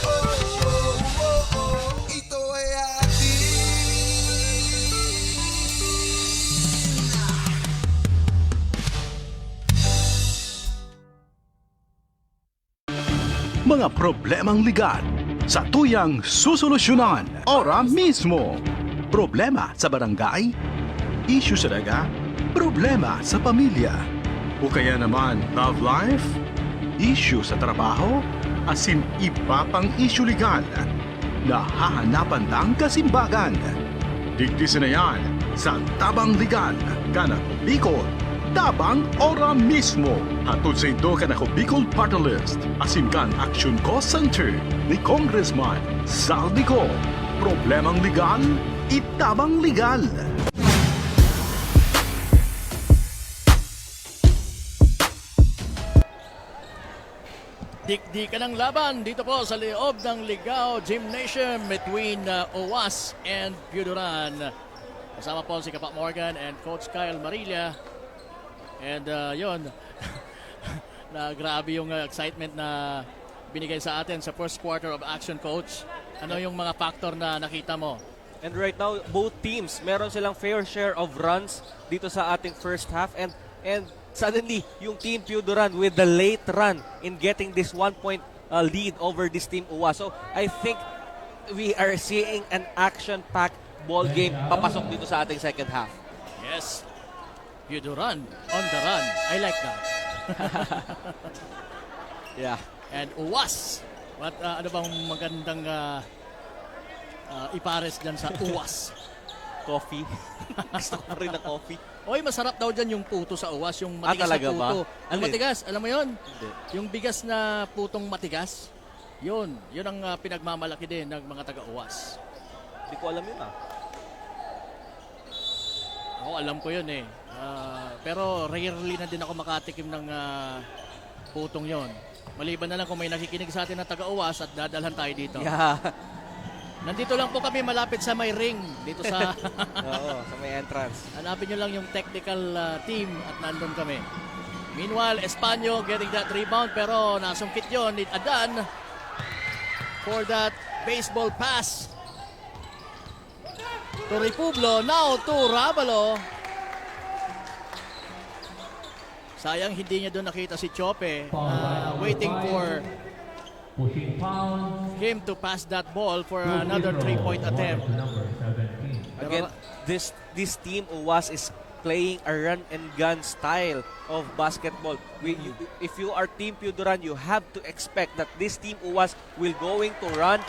wow. Ito ay atin. Mga problemang ligat sa tuyang susolusyonan ora mismo. Problema sa barangay, issue sa daga, problema sa pamilya. O kaya naman love life, issue sa trabaho, asin iba pang issue legal. Nahahanapan ng kasimbagan. Digdisin na yan sa Tabang Legal, Kanako Bicol. Tabang ora mismo. Hatod sa ito Kanako Bicol Party List. Asin kan Action Cost Center ni Congressman Saldico. Problemang legal, itabang legal. Dikdikan ng laban dito po sa loob ng Ligao Gymnasium between OWAS and Piuduran. Kasama po si Kapak Morgan and Coach Kyle Marilla. And yon, na grabe yung excitement na binigay sa atin sa first quarter of action, Coach. Ano yung mga factor na nakita mo? And right now, both teams, meron silang fair share of runs dito sa ating first half. And suddenly, yung Team Piuduran with the late run in getting this 1-point lead over this Team UWAS. So, I think we are seeing an action-packed ball game papasok dito sa ating second half. Yes. Piuduran on the run. I like that. Yeah. And UWAS. Ano bang magandang ipares dyan sa UWAS? Coffee. Gusto ko rin na coffee. Oy, masarap daw dyan yung puto sa UWAS, yung matigas talaga na puto. ba? Yung matigas, alam mo yun? Hindi. Yung bigas na putong matigas, yun ang pinagmamalaki din ng mga taga-UWAS. Hindi ko alam yun Ako alam ko yun eh. Pero rarely na din ako makatikim ng putong yon. Maliban na lang kung may nakikinig sa atin na taga-UWAS at dadalhan tayo dito. Yeah. Nandito lang po kami malapit sa may ring. Dito sa... Oo, sa may entrance. Hanapin nyo lang yung technical team at nandun kami. Meanwhile, Espanyo getting that rebound pero nasungkit yon ni Adan for that baseball pass. To Republo, now to Ravalo. Sayang hindi niya doon nakita si Chope waiting for Pushing foul. him to pass that ball for another 3-point attempt. Number 17. Again, this team UWAS is playing a run and gun style of basketball. If you are Team Piuduran, you have to expect that this team UWAS will going to run,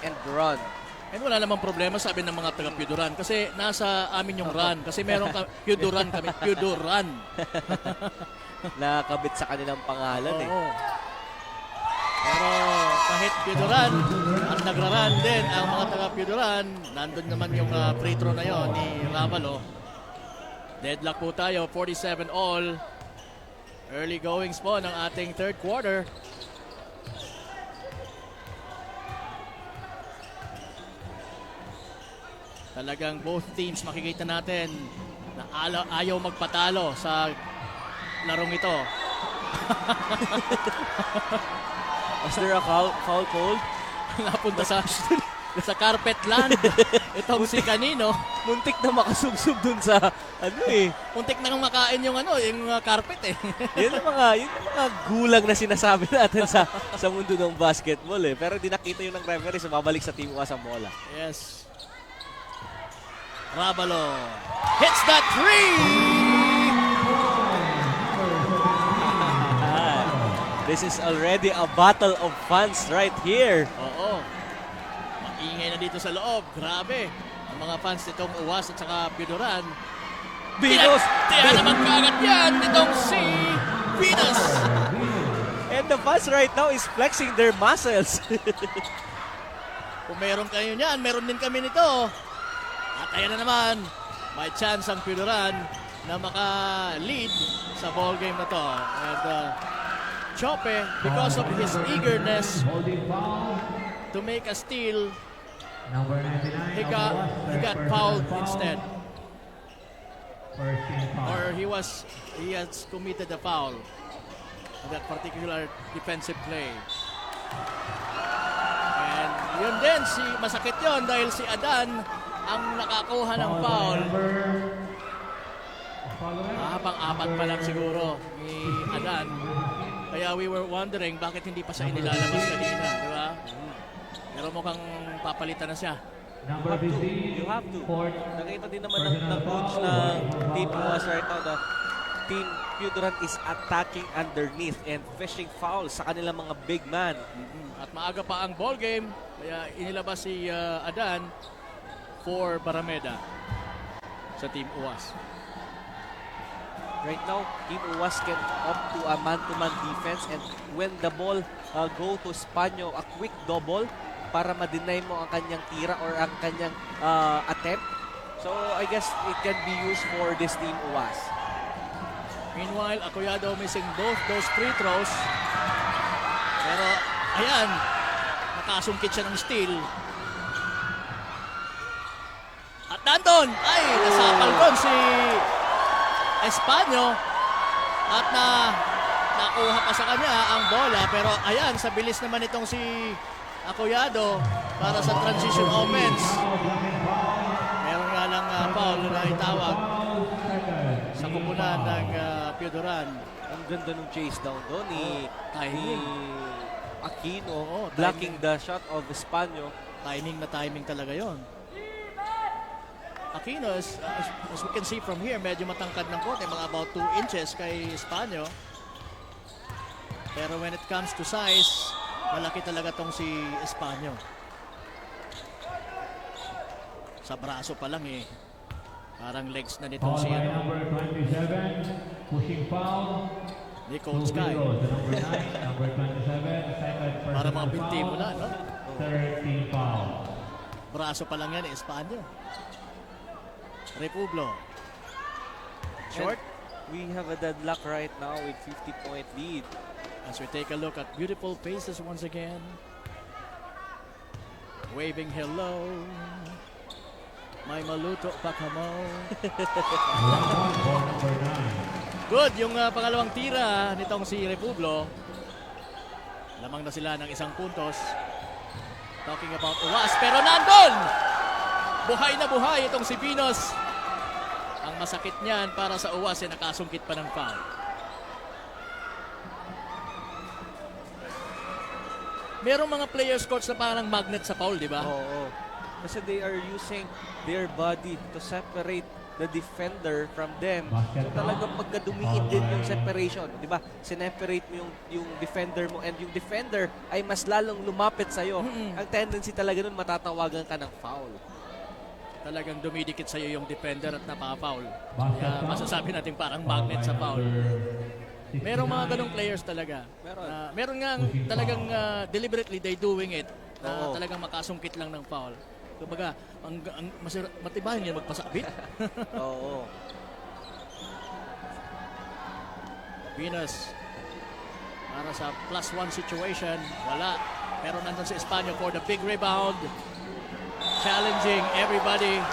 and run. And wala namang problema sabi ng mga taga Piuduran kasi nasa amin yung run kasi meron Piuduran kami, Piuduran. Nakabit sa kanilang pangalan eh. Oo. Pero kahit Piuduran at nagra-run din ang mga taga Piuduran, nandun naman yung free throw na yon ni Ravalo. Deadlock po tayo, 47 all. Early goings po ng ating third quarter. Talagang both teams makikita natin na ayaw magpatalo sa larong ito. Was there a foul call? Napunta sa carpet land. Itong si kanino. Muntik na makasubsob dun sa Muntik na makain yung carpet eh. yun yung mga gulang na sinasabi natin sa mundo ng basketball eh. Pero di nakita yun ng referee, sumabalik sa Team UAS ang bola. Yes. Rabalo hits that three! This is already a battle of fans right here. Oo. Maingay na dito sa loob. Grabe. Ang mga fans nitong UAS at saka Piudoran. Venus! Tiyan naman kaagad yan nitong si Venus. And the fans right now is flexing their muscles. Kung meron kayo niyan, meron din kami nito. At ayan na naman, may chance ang Piudoran na maka-lead sa ball game na to. And Chope, because of his eagerness to make a steal, Number 99. he got fouled instead. First team foul. Or he has committed a foul in that particular defensive play. And yun din, masakit yun dahil si Adan ang nakakuha ng foul. Pang-apat pa lang siguro ni Adan. Kaya we were wondering bakit hindi pa siya inilalabas kanina, di ba? Pero mukhang papalitan na siya. Number 15. You have to. Court. Nakita din naman ng coach ng Team UAS right now, the Team Piudoran is attacking underneath and fishing fouls sa kanilang mga big man. At maaga pa ang ball game, kaya inilabas si Adan for Barameda sa Team UAS. Right now, Team UAS can opt to a man-to-man defense, and when the ball go to Spanyo, a quick double para ma-deny mo ang kanyang tira or ang kanyang attempt. So I guess it can be used for this Team UAS. Meanwhile, Acoyado missing both those free throws. Pero ayan, nakasungkit siya ng steal. At nandun, nasapal doon si Espanyo at nakuha pa sa kanya ang bola. Pero ayan, sa bilis naman itong si Acoyado para sa transition offense. Meron nga lang foul na itawag sa kupunan ng Piudoran. Ang ganda ng chase down doon ni Aquino, timing. blocking the shot of Espanyo. Timing talaga yon. Aquino, as we can see from here, medyo matangkad ng konti, mga about 2 inches kay Espanyo. Pero when it comes to size, malaki talaga tong si Espanyo. Sa braso pa lang parang legs na nitong Foul si by number 27. Pushing foul. Nicole Sky. Number 9, number 27. Second Para mga personal binti foul. mo na, no? Third team foul. Braso pa lang yan, Espanyo. Republo. Short. And we have a deadlock right now with 50-point lead. As we take a look at beautiful faces once again. Waving hello. May maluto pa kamo. For number 9. Good, yung pangalawang tira nitong si Republo. Lamang na sila ng 1 puntos. Talking about UAS, pero nandun! Buhay na buhay itong si Venus. Ang masakit niyan para sa UAS nakasungkit pa ng foul. Merong mga players coach na parang magnet sa foul, di ba? Oo. Kasi they are using their body to separate the defender from them. So talagang pagka dumiin din yung separation, di ba? Sineparate mo yung defender mo, and yung defender ay mas lalong lumapit sa'yo. Ang tendency talaga nun, matatawagan ka ng foul. Talagang dumidikit sa'yo yung defender at napaka-foul. Kaya masasabi natin parang magnet sa foul. Merong mga ganong players talaga. Meron nga talagang deliberately they doing it. Talagang makasungkit lang ng foul. Kumbaga, matibayan yan magpasabit. Oo. Venus para sa +1 situation. Wala. Pero nandun si Espanyo for the big rebound. Challenging everybody.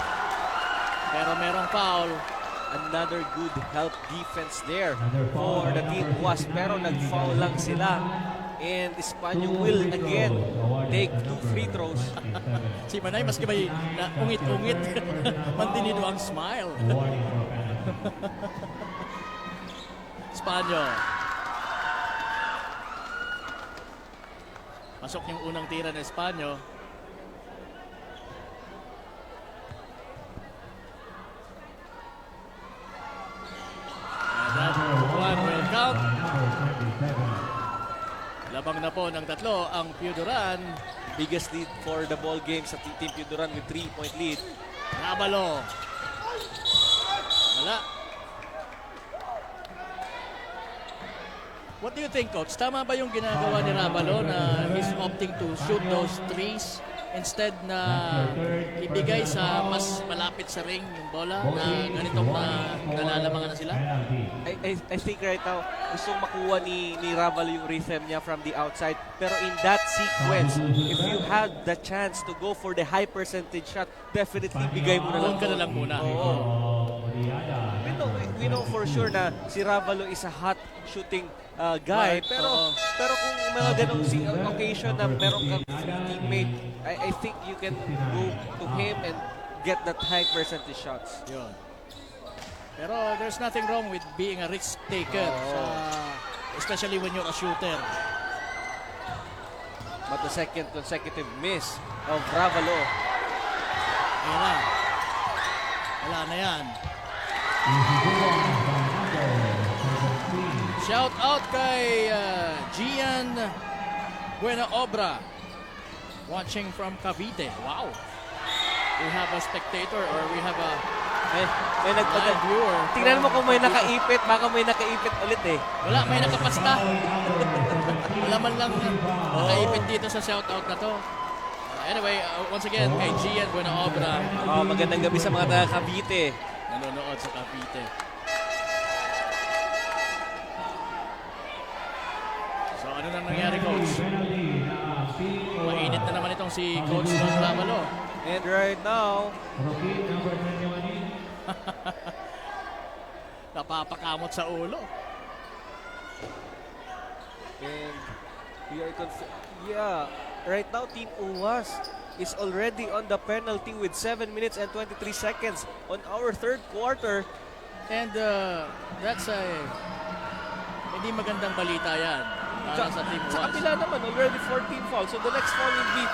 Pero merong foul. Another good help defense there for the team UAS, pero nag-foul lang sila. And Espanyol will again take 2 free throws. Si Manay maski may ungit-ungit. Mantinido ang smile. Espanyol. Pasok yung unang tira ng Espanyol. And that one will count. Labang na po ng tatlo ang Piuduran. Biggest lead for the ball game sa Team Piuduran with 3-point lead. Rabalo. Wala. What do you think, Coach? Tama ba yung ginagawa ni Rabalo na he's opting to shoot those threes instead na ibigay sa mas malapit sa ring yung bola na ganitong nalalamangan na sila? I think right now, gustong makuha ni Rabalo yung rhythm niya from the outside. Pero in that sequence, if you had the chance to go for the high percentage shot, definitely bigay mo na lang. Doon ka na lang muna. Oo. We know for sure na si Rabalo is a hot shooting guy. Right. Pero kung mga ganong occasion na meron kang teammate, I think you can go to him and get that high percentage shots. Yun. Pero there's nothing wrong with being a risk taker, especially when you're a shooter. But the second consecutive miss of Rabalo. Ayan na. Wala na yan. Shout out kay Gian Buena Obra, watching from Cavite. Wow. We have a spectator or we have a live viewer. Tingnan mo kung may nakaipit, baka may nakaipit ulit eh. Wala, may nakapasta. Wala man lang nakaipit dito sa shout out na to. Anyway, once again, kay Gian Buena Obra. Magandang gabi sa mga taga Cavite. Nanonood sa Cavite. So ano nang nangyari, Coach? Mainit na naman itong si Coach Don Rabalo. And right now, napapakamot sa ulo. and we are right now Team UAS is already on the penalty with 7 minutes and 23 seconds on our third quarter. And that's a hindi magandang balita yan para sa Team Sa UAS. kapila naman, already 14 fouls. So the next foul will be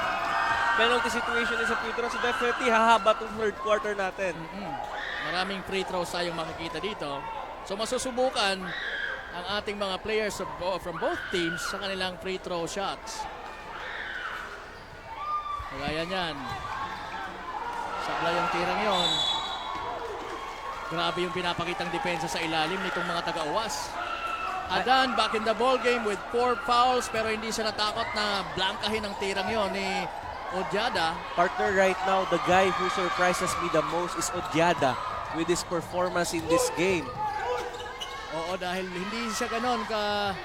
penalty situation is a Piuduran. So definitely hahaba itong third quarter natin. Maraming free throws tayong makikita dito. So masusubukan ang ating mga players from both teams sa kanilang free throw shots. Kagaya niyan. Sablay yung tirang yon. Grabe yung pinapakitang depensa sa ilalim nitong mga taga-UAS. Adan back in the ball game with 4 fouls pero hindi siya natakot na blankahin ang tirang yon ni Odiada. Partner, right now, the guy who surprises me the most is Odiada with his performance in this game. Oo, dahil hindi siya ganon ka-aggressive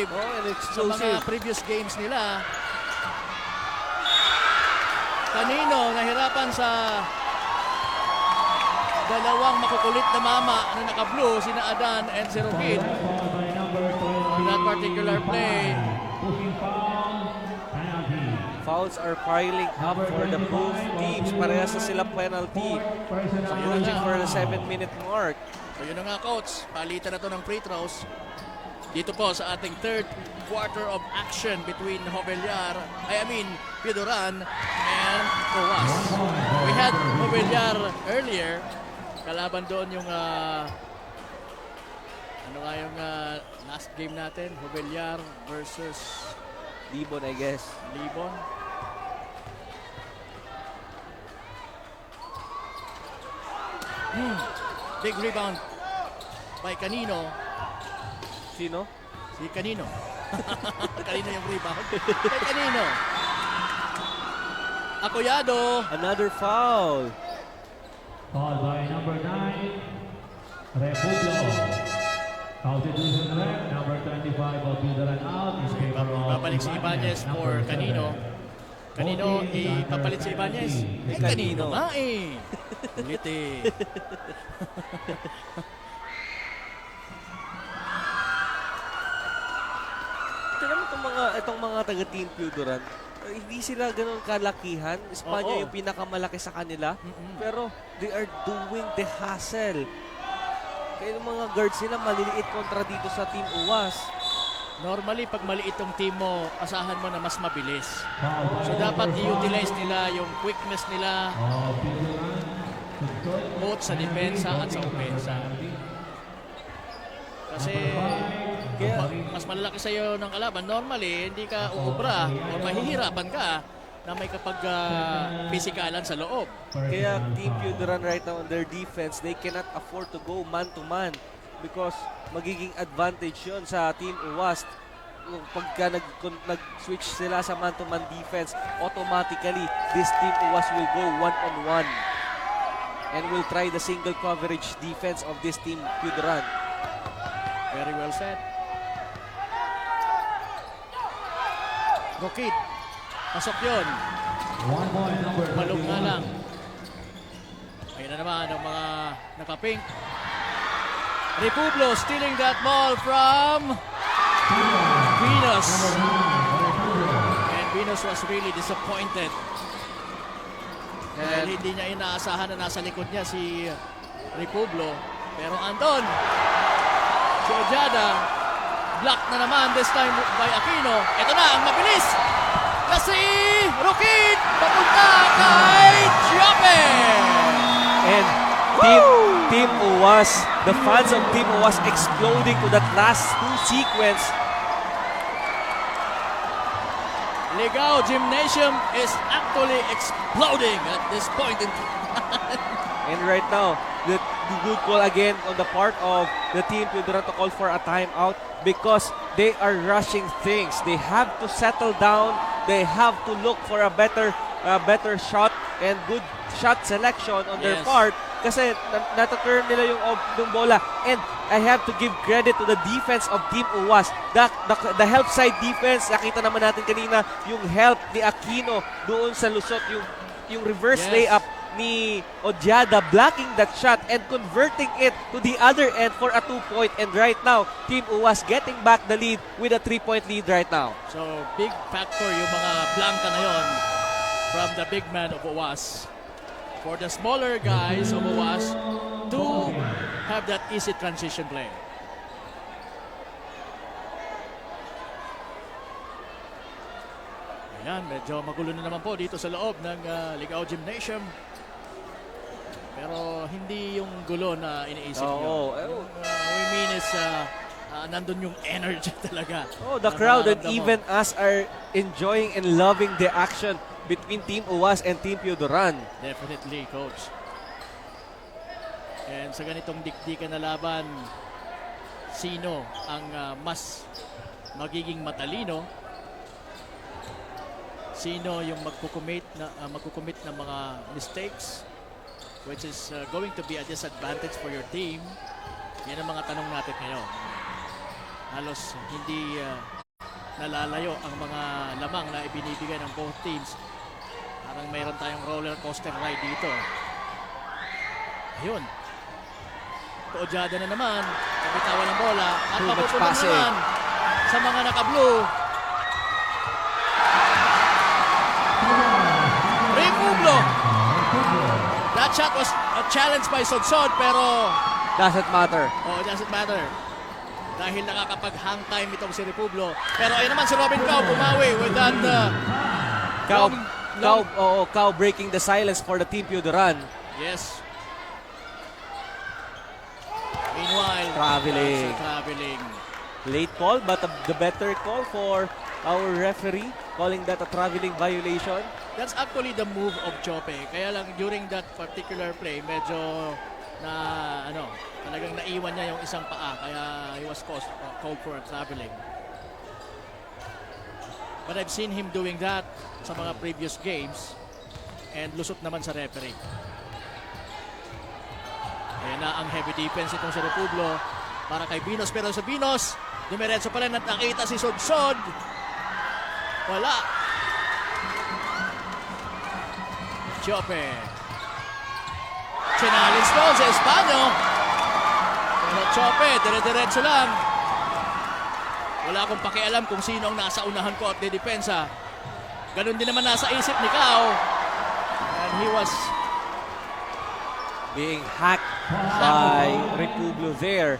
and sa explosive. mga previous games nila. Kanino nahirapan sa dalawang makukulit na mama na naka-blue, sina Adan and si Rufin. In that particular play, Fouls are piling up for the both teams. Parehas na sila penalty. Approaching for the 7-minute mark. so yun na nga, Coach, palitan na to ng free throws. Dito po sa ating third quarter of action between Piuduran and UAS. We had Jovellar earlier. Kalaban doon yung last game natin, Jovellar versus Libon, I guess. Libon. Big rebound by Canino. Sino? Si Canino. Kanino yung rebound? Kay Canino. Acoyado. Another foul. Foul by number 9, Republo. Substitution rep, number 25 of Piuduran out. In favor of Babalik si Ibanez for Canino. Canino, ipapalit si Ibanez. Eh, Canino nga eh. Ngiti. Tignan mo itong mga taga Team Puduran. Hindi sila ganun kalakihan. Espanya Oo. yung pinakamalaki sa kanila. Pero they are doing the hustle. Kaya yung mga guards nila maliliit kontra dito sa Team UWAS. Normally, pag maliit tong team mo, asahan mo na mas mabilis. So, dapat i-utilize nila yung quickness nila both sa depensa at sa opensa. Kasi kaya mas malalaki sa iyo ng kalaban. Normally, hindi ka uubra o mahihirapan ka na may kapag pisikalan sa loob. Kaya Team Puduran right now on their defense, they cannot afford to go man-to-man because magiging advantage yon sa Team UWAS. Pagka nag-switch sila sa man-to-man defense, automatically, this Team UWAS will go one-on-one and will try the single coverage defense of this Team Puduran. Very well said. Rokid. Pasok yun. Balog nga lang. Ayun na naman ang mga nakapink. Republo stealing that ball from Venus. And Venus was really disappointed. Dahil hindi niya inaasahan na nasa likod niya si Republo. Pero andon, si Ojada, block na naman this time by Aquino. Ito na ang mabilis na si Rokid papunta kay Jope. And Team UWAS, the fans of Team UWAS exploding to that last two sequence. Ligao Gymnasium is actually exploding at this point in time. And right now, the good call again on the part of the Team Puduran to call for a timeout because they are rushing things. They have to settle down. They have to look for a better shot and good shot selection on their part kasi nataturn nila yung bola. And I have to give credit to the defense of Team UWAS. The help side defense, nakita naman natin kanina yung help ni Aquino doon sa lusot, yung reverse layup ni Ojada blocking that shot and converting it to the other end for a 2-point. And right now, Team UWAS getting back the lead with a 3-point lead right now. So, big factor yung mga blanca na yon from the big man of UWAS. For the smaller guys of UWAS to have that easy transition play. Ayan, medyo magulo na naman po dito sa loob ng Ligao Gymnasium. Pero hindi yung gulo na iniisip nyo. We mean is nandun yung energy talaga. Oh, the crowd and even us are enjoying and loving the action between Team UWAS and Team Puduran. Definitely, Coach. And sa ganitong dikdikan na laban, sino ang mas magiging matalino? Sino yung magkukumit ng mga mistakes? Which is going to be a disadvantage for your team. Yan ang mga tanong natin ngayon. Halos hindi nalalayo ang mga lamang na ibinibigay ng both teams. Parang mayroon tayong roller coaster ride dito. Ayun. Ojada na naman. Kapitawan ng bola. At mapupunta naman sa mga naka-blue. Republo. That shot was a challenge by Sodsod pero doesn't matter. Oh, it doesn't matter. Dahil nakakapag-hang time itong si Republo. Pero ayun naman si Robin Cao bumawi with that Cao breaking the silence for the Team Puduran. Yes. Meanwhile, traveling. Late call but the better call for our referee calling that a traveling violation. That's actually the move of Chope. Kaya lang during that particular play, medyo talagang naiwan niya yung isang paa. Kaya he was called for a traveling. But I've seen him doing that sa mga previous games and lusot naman sa referee. Ayan na ang heavy defense itong si Republo para kay Venus. Pero sa Venus, dumiretso pa rin at nakita si Sodsod. Wala. Chope. challenge doon sa Espanyo. Pero Chope, dire-diretso lang. Wala akong pakialam kung sino ang nasa unahan ko at dedepensa. Ganun din naman nasa isip ni Cao. And he was Being hacked by Republo there.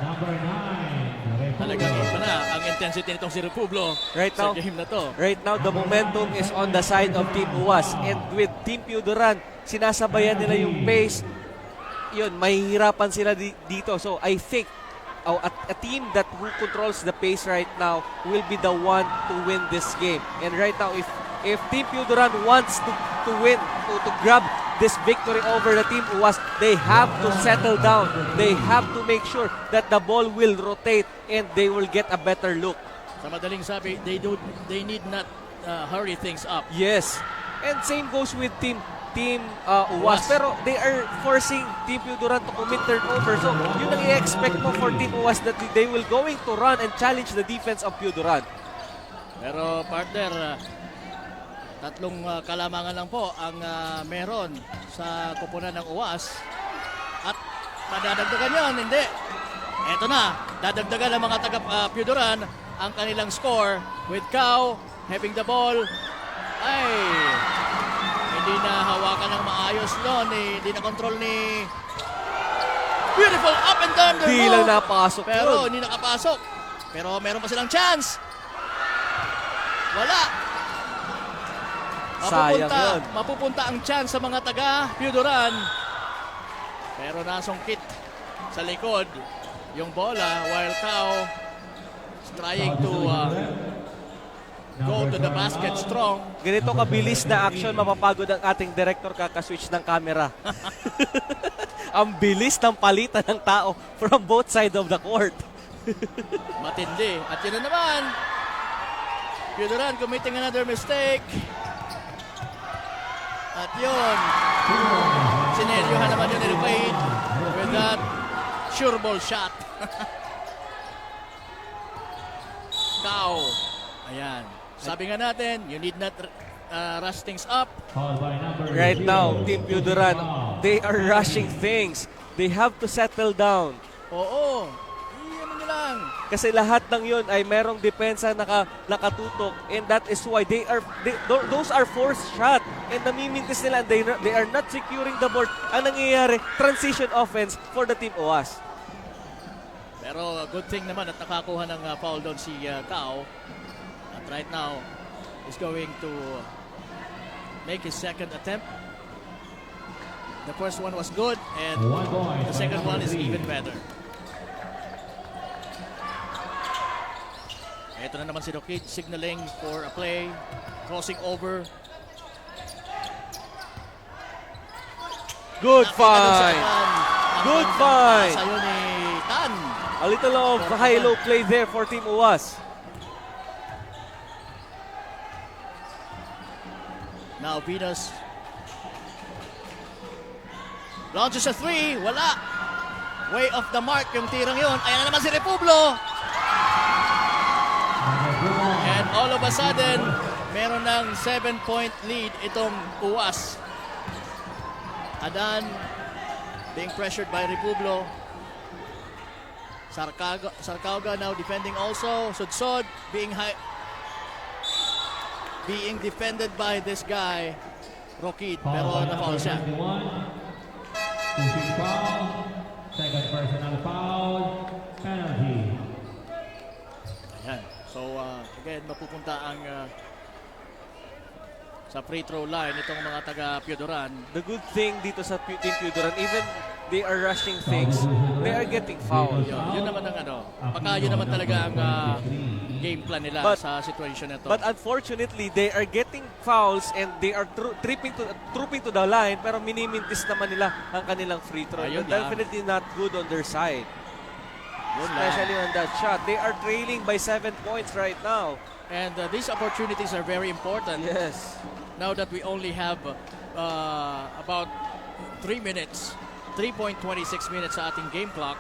Number 9. talagang iba na ang intensity nitong si Republo Right sa now, game na to. Right now, the momentum is on the side of Team UAS. And with Team Pioduran, sinasabayan nila yung pace. Yun, mahihirapan sila dito. So, I think a team that who controls the pace right now will be the one to win this game. And right now, if Team Pioduran wants to win, to grab this victory over the Team UAS, they have to settle down. They have to make sure that the ball will rotate and they will get a better look. Sa madaling sabi, they need not hurry things up. Yes. And same goes with Team UAS. Pero they are forcing Team Pioduran to commit turnover. So, yun ang i-expect mo for Team UAS, that they will going to run and challenge the defense of Pioduran. Pero partner, tatlong kalamangan lang po ang meron sa kupunan ng UAS. At madadagdagan yun, hindi. Eto na, dadagdagan ng mga taga Pioduran ang kanilang score with Cao having the ball. Ay, hindi na hawakan ng maayos doon. Hindi na control ni... Beautiful up and down the Di lang napasok pero yun. hindi nakapasok. Pero meron pa silang chance. Wala. Sayang yun. Mapupunta ang chance sa mga taga Pioduran. Pero nasungkit sa likod yung bola while Cao is trying to go to the basket strong. Ganito kabilis na action, mapapagod ang ating director kakaswitch ng camera. Ang bilis ng palitan ng tao from both sides of the court. Matindi. At yun na naman. Pioduran committing another mistake. At yun. Sineryohan naman yun ni Wade with that sure ball shot. Cao. Ayan. Sabi nga natin, you need not rush things up. Right now, Team Pioduran, they are rushing things. They have to settle down. Oo. Iyan nyo lang. Kasi lahat ng yun ay merong depensa nakatutok, and that is why those are forced shot, and namimintis nila, and they are not securing the board. Ang nangyayari, transition offense for the Team UAS. Pero good thing naman at nakakuha ng foul doon si Cao. At right now, is going to make his second attempt. The first one was good, and the second one is even better. Ito na naman si Roquid signaling for a play. Crossing over. Good find. Good find. Sa'yo ni Tan. A little of high-low play there for Team UAS. Now Venus launches a three. Wala. Way off the mark yung tirang yun. Ayan na naman si Republo. And all of a sudden, meron ng 7-point lead itong UAS. Adan being pressured by Republo. Sarcauga now defending also. Sudsod being defended by this guy, Roquid. Pero na-foul siya. Pushing foul. Second personal foul. Penalty. Ayan. So, again, mapupunta ang sa free throw line itong mga taga Pioduran. The good thing dito sa Team Pioduran, even they are rushing things, they are getting fouled. Yun naman ang baka yun naman talaga ang game plan nila sa situation na to. But unfortunately, they are getting fouls and they are trooping to the line, pero minimintis naman nila ang kanilang free throw. Ayun Definitely not good on their side. Especially on that shot. They are trailing by 7 points right now. And these opportunities are very important. Yes. Now that we only have about 3 minutes, 3.26 minutes sa ating game clock,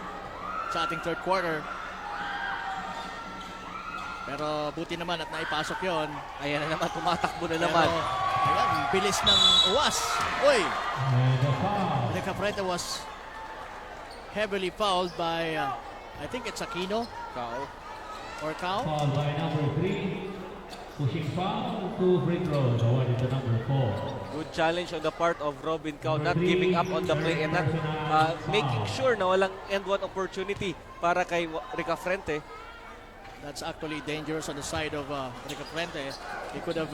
sa ating third quarter. Pero buti naman at naipasok yon. Ayan na naman, tumatakbo na Pero naman. Ayan, bilis ng uwas. Uy! And a foul. Recafrente was heavily fouled by, I think it's Aquino Kao. or Cao. Fouled by number 3. Pushing foul to free throws. Awarded to number 4. Good challenge on the part of Robin Cao, not giving up on the play and not making sure na walang end one opportunity para kay Recafrente. That's actually dangerous on the side of Recafrente. He could have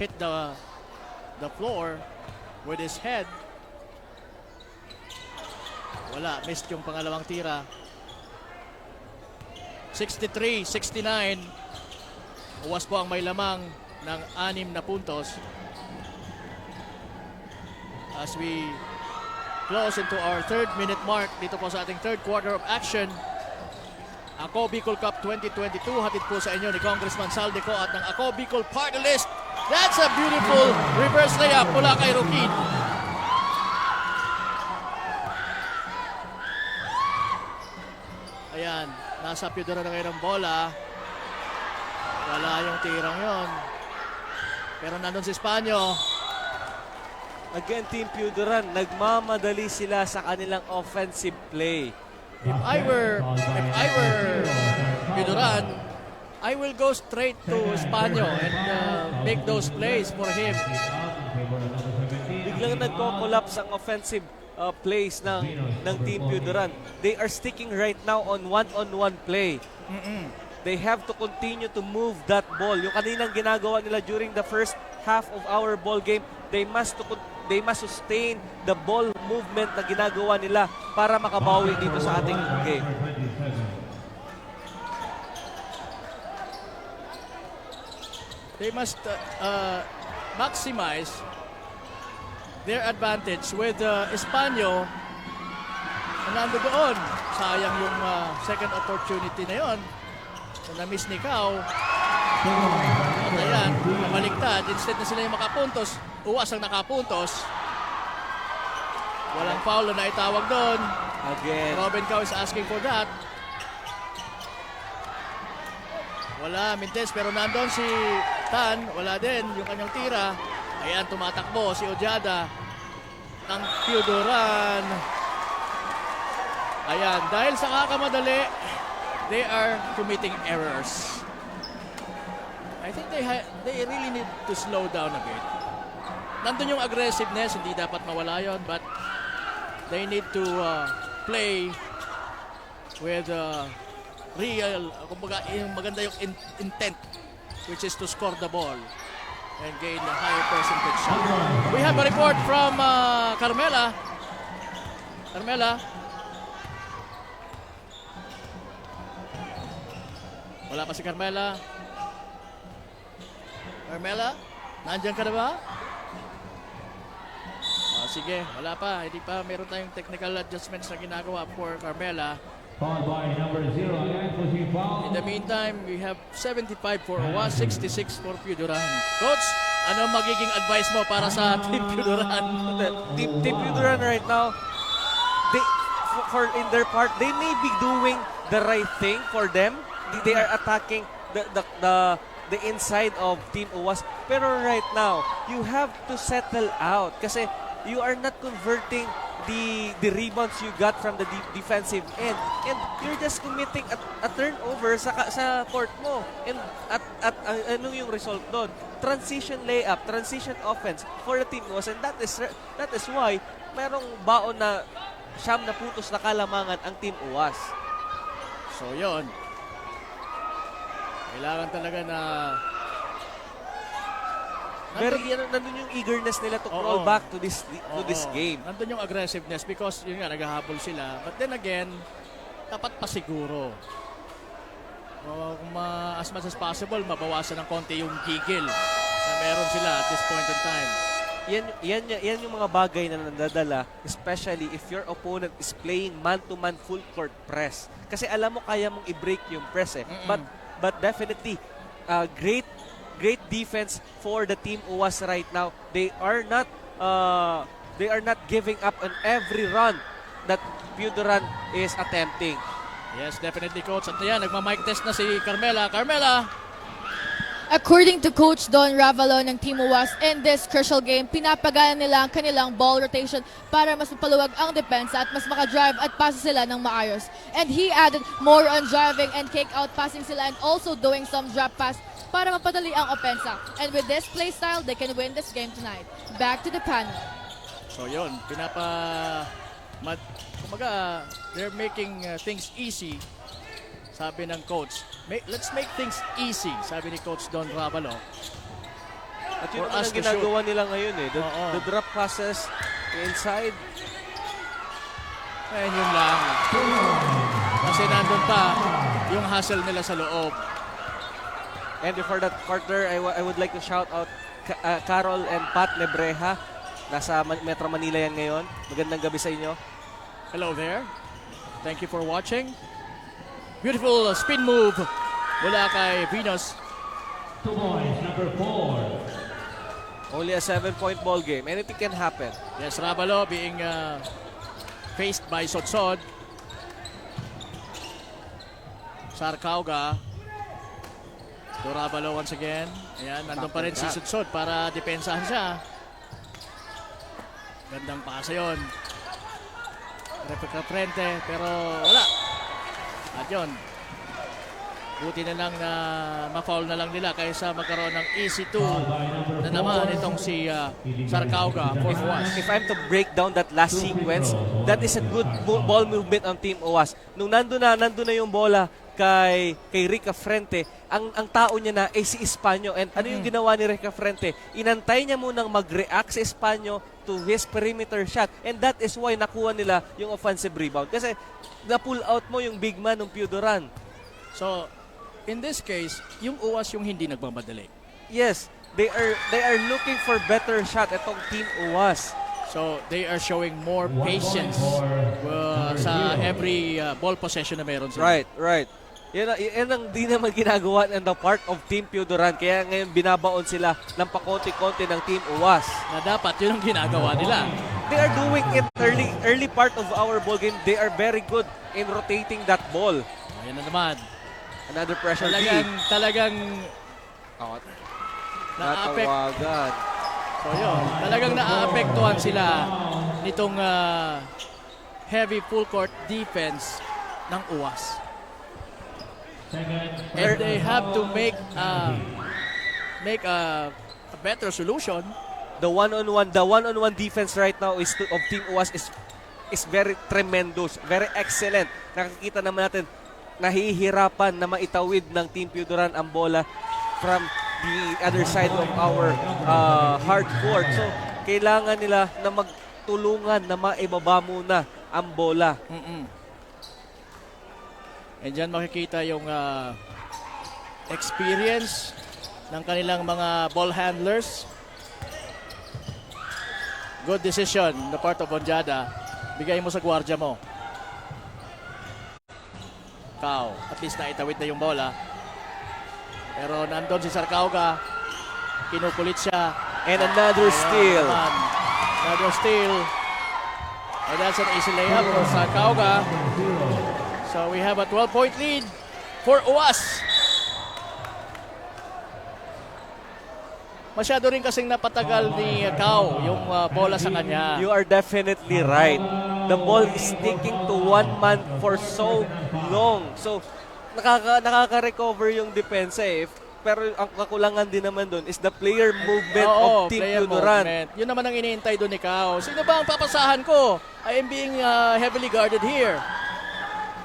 hit the floor with his head. Wala, missed yung pangalawang tira. 63-69. Uwas po ang may lamang ng 6 na puntos. As we close into our 3rd minute mark dito po sa ating 3rd quarter of action. Ako Bicol Cup 2022 hatid po sa inyo ni Congressman Saldico at ng Ako Bicol Party List. That's a beautiful reverse layup mula kay Roquin. Ayan, nasa Piedra na ngayon ang bola. Wala yung tirang yon. Pero nandun si Espanyo. Again, Team Piuduran, nagmamadali sila sa kanilang offensive play. If I were Piduran, I will go straight to Espanyo and make those plays for him. Biglang nagko-collapse ang offensive plays ng Team Piuduran. They are sticking right now on one-on-one play. They have to continue to move that ball. Yung kaninang ginagawa nila during the first half of our ball game, they must sustain the ball movement na ginagawa nila para makabawi dito sa ating game. They must maximize their advantage with Espanyo na nando doon. Sayang yung second opportunity na yon. So na-miss ni Cao. At ayan, nabaliktad. Instead na sila yung makapuntos, uwas ang nakapuntos. Walang foul na itawag doon. Again. Robin Cao is asking for that. Wala, Mintes, pero nandun si Tan. Wala din yung kanyang tira. Ayan, tumatakbo si Ojada ng Piuduran. Ayan, dahil sa kakamadali, they are committing errors. I think they really need to slow down a bit. Nandun yung aggressiveness, hindi dapat mawala yon, but they need to play with real, kumbaga, maganda yung intent, which is to score the ball and gain a higher percentage shot. We have a report from Carmela. Carmela. Wala pa si Carmela. Carmela, nandiyan ka na ba? Sige, wala pa. Hindi pa. Meron tayong technical adjustments na ginagawa for Carmela. Fouled by number 0 again, pushing foul. In the meantime, we have 75 for Owas, 66 for Piuduran. Coach, ano magiging advice mo para sa Team Piuduran? Team Piuduran right now, for in their part, they may be doing the right thing for them. They are attacking the inside of Team Owas. Pero right now, you have to settle out kasi you are not converting the rebounds you got from the defensive end, and you're just committing a turnover sa court mo. And at ano yung result doon? Transition layup, transition offense for the Team Owas, and that is why merong baon na 9 na puntos na kalamangan ang Team Owas. So yon, kailangan talaga na nandun yung eagerness nila to crawl back to this game. Nandun yung aggressiveness because yun nga, naghahabol sila. But then again, dapat pa siguro. As much as possible, mabawasan ng konti yung gigil na meron sila at this point in time. Yan yung mga bagay na nadadala, especially if your opponent is playing man-to-man full court press. Kasi alam mo kaya mong i-break yung press eh. But definitely, great defense for the Team Owas right now. They are not giving up on every run that Piuduran is attempting. Yes, definitely, coach. At yan, nagma-mic test na si Carmela. Carmela! According to Coach Don Ravalo ng Team UAS, in this crucial game, pinapagana nila ang kanilang ball rotation para mas mapaluwag ang depensa at mas makadrive at pass sila ng maayos. And he added more on driving and kick-out passing sila and also doing some drop pass para mapadali ang opensa. And with this play style, they can win this game tonight. Back to the panel. So yun, kumaga, they're making things easy. Sabi ng coach, let's make things easy, sabi ni Coach Don Ravalo. At yun For naman us ang to ginagawa nila ngayon eh. Oo. The drop passes inside. Ayan yun lang. Kasi nandun pa yung hustle nila sa loob. And before that quarter, I would like to shout out Carol and Pat Lebreja. Nasa Metro Manila yan ngayon. Magandang gabi sa inyo. Hello there. Thank you for watching. Beautiful spin move mula kay Venus. 2 points, number 4. Only a 7-point ball game. Anything can happen. Yes, Ravalo being faced by Sodsod. Sarcauga. To Ravalo once again. Ayan, nandun pa rin si Sodsod para depensahan siya. Gandang pasa yun. Repeka frente, pero wala. At yun, buti na lang na ma-foul na lang nila kaysa magkaroon ng easy 2 na naman itong si Sarcauga for UAS. If I'm to break down that last sequence, that is a good ball movement on Team UAS. Nung nandun na yung bola kay Rica Frente, ang tao niya na ay si Espanyo. And ano yung ginawa ni Rica Frente? Inantay niya munang mag-react si Espanyo to his perimeter shot. And that is why nakuha nila yung offensive rebound. Kasi na-pull out mo yung big man ng Piodoran. So, in this case, yung UAS yung hindi nagmamadali. Yes, they are looking for better shot itong Team UAS. So, they are showing more patience sa every ball possession na meron sila. Right. Yan ang di naman ginagawa on the part of Team Piodoran. Kaya ngayon binabaon sila ng pakonti-konti ng Team UAS. Na dapat yun ang ginagawa nila. They are doing it early part of our ball game. They are very good in rotating that ball. Ayan na naman. Another pressure feed. Talagang Natawagan. So yun, talagang naaapektuhan sila nitong heavy full court defense ng UAS. And they have to make a better solution. The one-on-one defense right now of Team UAS is very tremendous, very excellent. Nakikita naman natin, nahihirapan na maitawid ng Team Piodoran ang bola from the other side of our hard court. So, kailangan nila na magtulungan na maibaba muna ang bola. And dyan makikita yung experience ng kanilang mga ball handlers. Good decision the part of Bonjada. Bigay mo sa gwardiya mo. At least naitawid na yung bola. Pero nandun si Sarcauga. Kinukulit siya. And another steal. Another steal. And that's an easy layup for Sarcauga. So we have a 12-point lead for UAS. Masyado rin kasing napatagal ni Cao yung bola sa kanya. You are definitely right. The ball is sticking to one man for so long. So, nakaka-recover yung depensa eh. Pero ang kakulangan din naman doon is the player movement of Team Piodoran. Yun naman ang iniintay doon ni Cao. Sino ba ang papasahan ko? I am being heavily guarded here.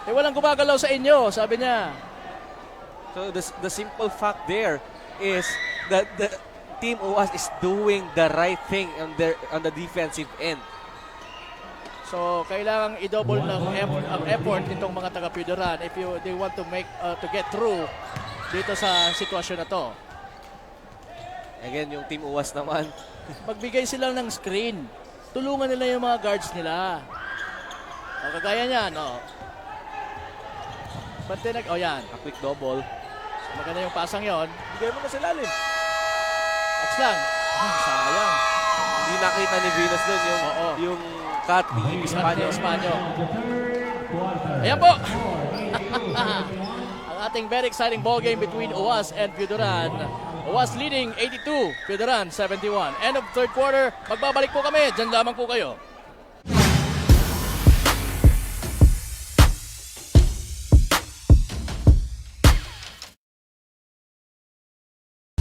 Eh, walang gumagalaw sa inyo, sabi niya. So, the simple fact there is that the Team UAS is doing the right thing on the defensive end. So, kailangang i-double ng effort nitong mga taga-Piodoran if they want to make to get through dito sa sitwasyon na to. Again, yung Team UAS naman. Magbigay sila ng screen. Tulungan nila yung mga guards nila. O, kagaya niyan, no? Yan. A quick double. So, maganda yung pasang yon. Bigay mo na sa lalim. Ox lang. Sayang. Hindi nakita ni Venus doon yung cut ni Espanyo. Ayan po. Ang ating very exciting ball game between UAS and Piodoran. UWAS leading 82, Pidaran 71. End of third quarter, magbabalik po kami. Diyan lamang po kayo.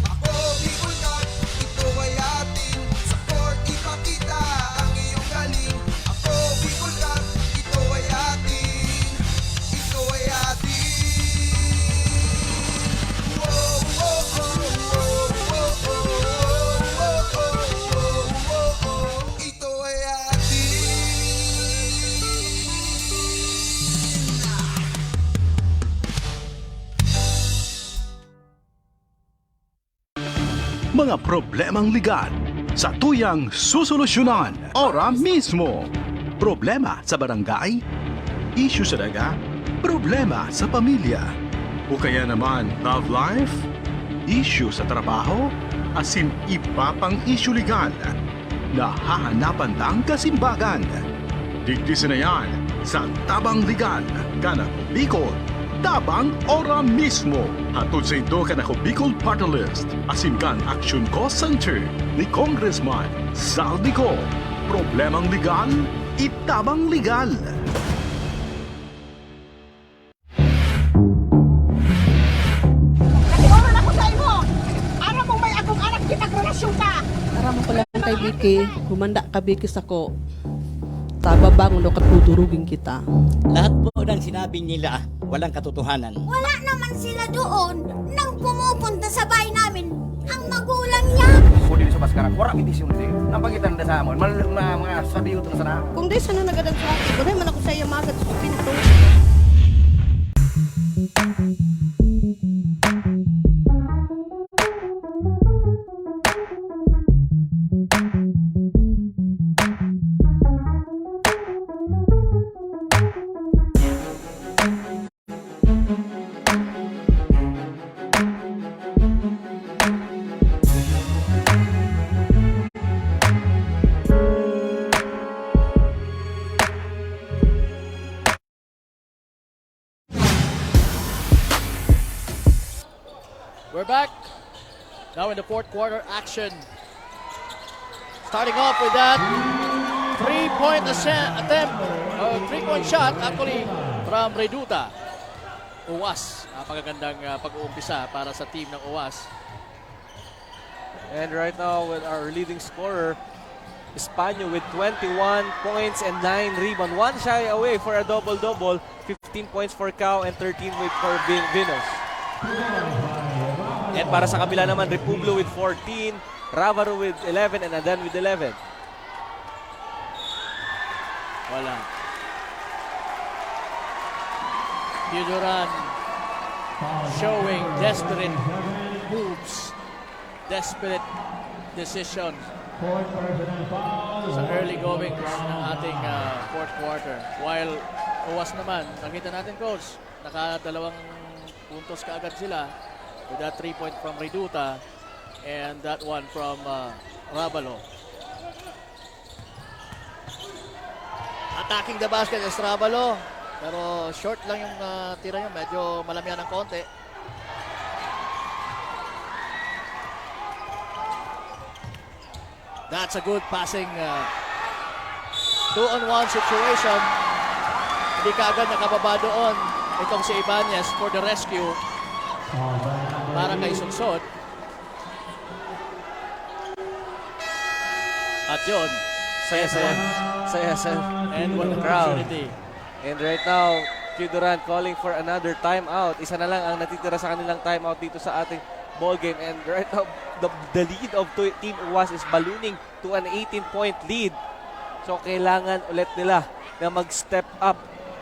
Ako Bicol Cat, ito ay atin. Sa court ipakita ang iyong galing. Ako Bicol Cat, ito ay atin. Ito ay atin. Wow, wow, wow, wow, wow, wow, wow, wow, wow. Ito ay atin. Mga problemang legal sa tuyang susolusyonan ora mismo. Problema sa barangay, issue sa daga, problema sa pamilya. O kaya naman love life, issue sa trabaho, asin iba pang issue legal. Nahahanapan lang kasimbagan. Digdisin na yan sa Tabang Legal, Kanako Bicol. Tabang ora mismo. Hatod sa ito Kanako Bicol Party List. Asin kan Action Cost Center ni Congressman Saldico. Problemang legal, itabang legal. Nag-oral ako sa imo. Ara mo may akong anak kitag-relasyon ka. Aram ko lang kay Vicky, humanda ka Vicky sako. Tababangon do katudurugin kita. Lahat po ng sinabi nila, walang katotohanan. Wala naman sila doon nang pumupunta sa bahay namin ang magulang niya. Kung dili sa Baskara, wala petisyon din. Nang pangitan na sa amon, mga sabiyo na sana. Kung di sana nagadag sa akin, wala man ako sa iya magad sa pinto. We're back. Now in the fourth quarter action. Starting off with that three-point attempt, three-point shot actually from Reduta. UWAS, napakagandang pag-uumpisa para sa team ng UWAS. And right now with our leading scorer, Españo with 21 points and 9 rebounds. One shy away for a double-double. 15 points for Cao and 13 for Vinos. And para sa kabila naman, Republio with 14, Ravaro with 11, and Adan with 11. Wala. Pidaran showing desperate moves, desperate decision sa early goings ng ating fourth quarter. While UWAS naman, nakita natin coach, nakadalawang puntos kaagad sila with that 3-point from Reduta and that one from Ravalo. Attacking the basket is Ravalo, pero short lang yung tira niya, medyo malamihan ng konti. That's a good passing 2-on-1 situation. Hindi kaagad nakababa doon itong si Ibanez for the rescue para kay Sunsod. At yun, Saya. and one Crowd. opportunity. And right now, Pidaran calling for another timeout. Isa na lang ang natitira sa kanilang timeout dito sa ating ball game. And right now, the lead of Team UWAS is ballooning to an 18-point lead. So kailangan ulit nila na mag-step up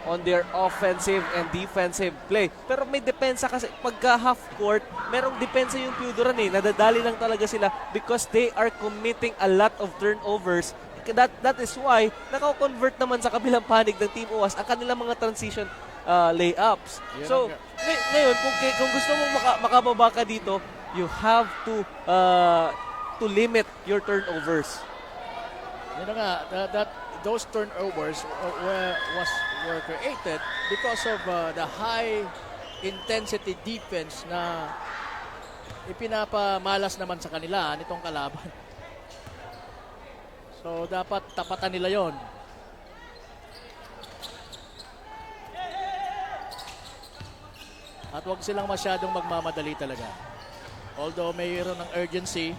on their offensive and defensive play. Pero may depensa kasi pagka half court, merong depensa yung Pidaran eh. Nadadali lang talaga sila because they are committing a lot of turnovers. That is why naka-convert naman sa kabilang panig ng Team UWAS ang kanilang mga transition layups. So, ngayon, kung gusto mong makababa ka dito, you have to limit your turnovers. Yun na nga, those turnovers were created because of the high intensity defense na ipinapamalas naman sa kanila nitong kalaban. So dapat tapatan nila yon. At huwag silang masyadong magmamadali talaga. Although mayroon ng urgency,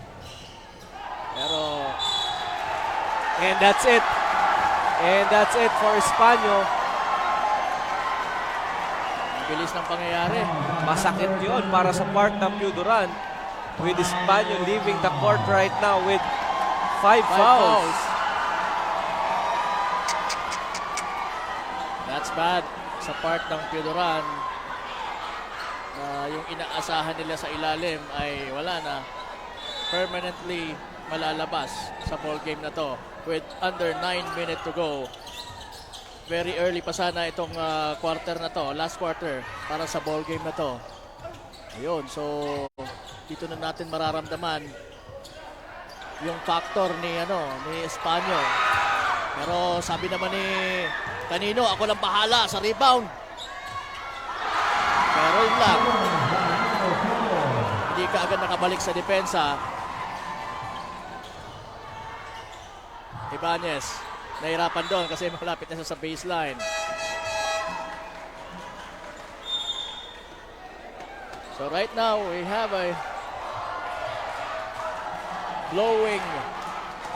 pero And that's it. And that's it for Espanyol. ang bilis ng pangyayari. Masakit yun para sa part ng Piuduran. With Espanyol leaving the court right now with 5 fouls. That's bad sa part ng Piuduran. Yung inaasahan nila sa ilalim ay wala na. Permanently malalabas sa ball game na to with under 9 minutes to go. Very early pa sana itong quarter na to, last quarter para sa ball game na to. Ayun, so dito na natin mararamdaman yung factor ni Espanyol. Pero sabi naman ni Canino, ako lang bahala sa rebound. Pero yun lang. Hindi ka agad nakabalik sa depensa. Ibanez, nahirapan doon kasi malapit na siya sa baseline. So right now, we have a blowing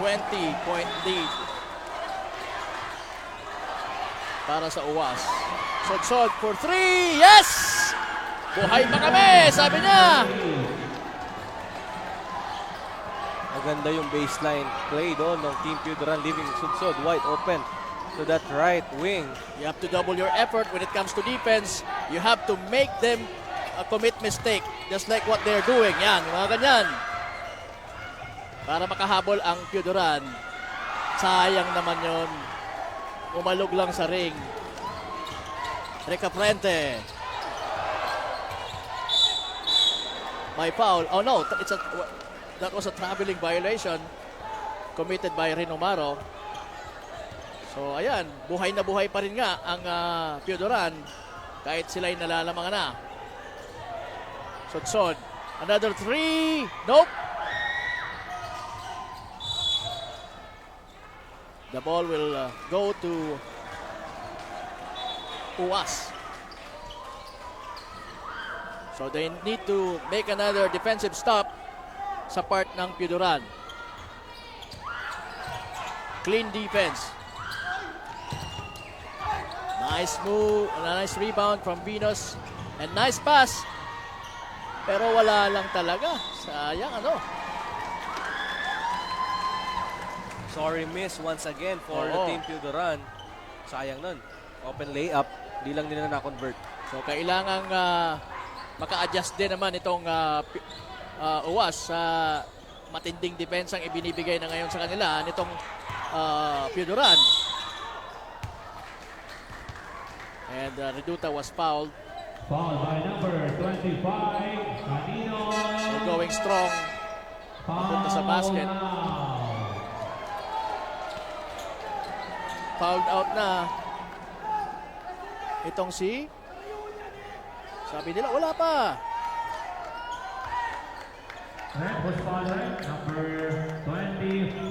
20-point lead para sa UAS. Sodsod for 3. Yes! Buhay pa kami, sabi niya. Maganda yung baseline play doon ng Team Piuduran, leaving Sudsod wide open to that right wing. You have to double your effort when it comes to defense. You have to make them commit mistake just like what they're doing. Yan, mga ganyan. Para makahabol ang Piuduran. Sayang naman yon. Umalog lang sa ring. Recafrente. May foul. Oh no, that was a traveling violation committed by Rinomaro. So ayan, buhay na buhay pa rin nga ang Piuduran kahit sila'y nalalamangan na. Sodsod. Another 3. Nope. The ball will go to UAS. So they need to make another defensive stop sa part ng Piuduran. Clean defense. Nice move, nice rebound from Venus. And nice pass. Pero wala lang talaga. Sayang Sorry miss once again for the Team Piuduran. Sayang nun. Open layup. Di lang nila na-convert. So kailangang maka-adjust din naman itong UAS sa matinding defense ang ibinibigay na ngayon sa kanila nitong Piuduran. And Reduta was fouled. Fouled by number 25, Canino. So going strong. Papunta sa basket. Fouled out na. Itong sabi nila, wala pa. Red was fouled, number 25.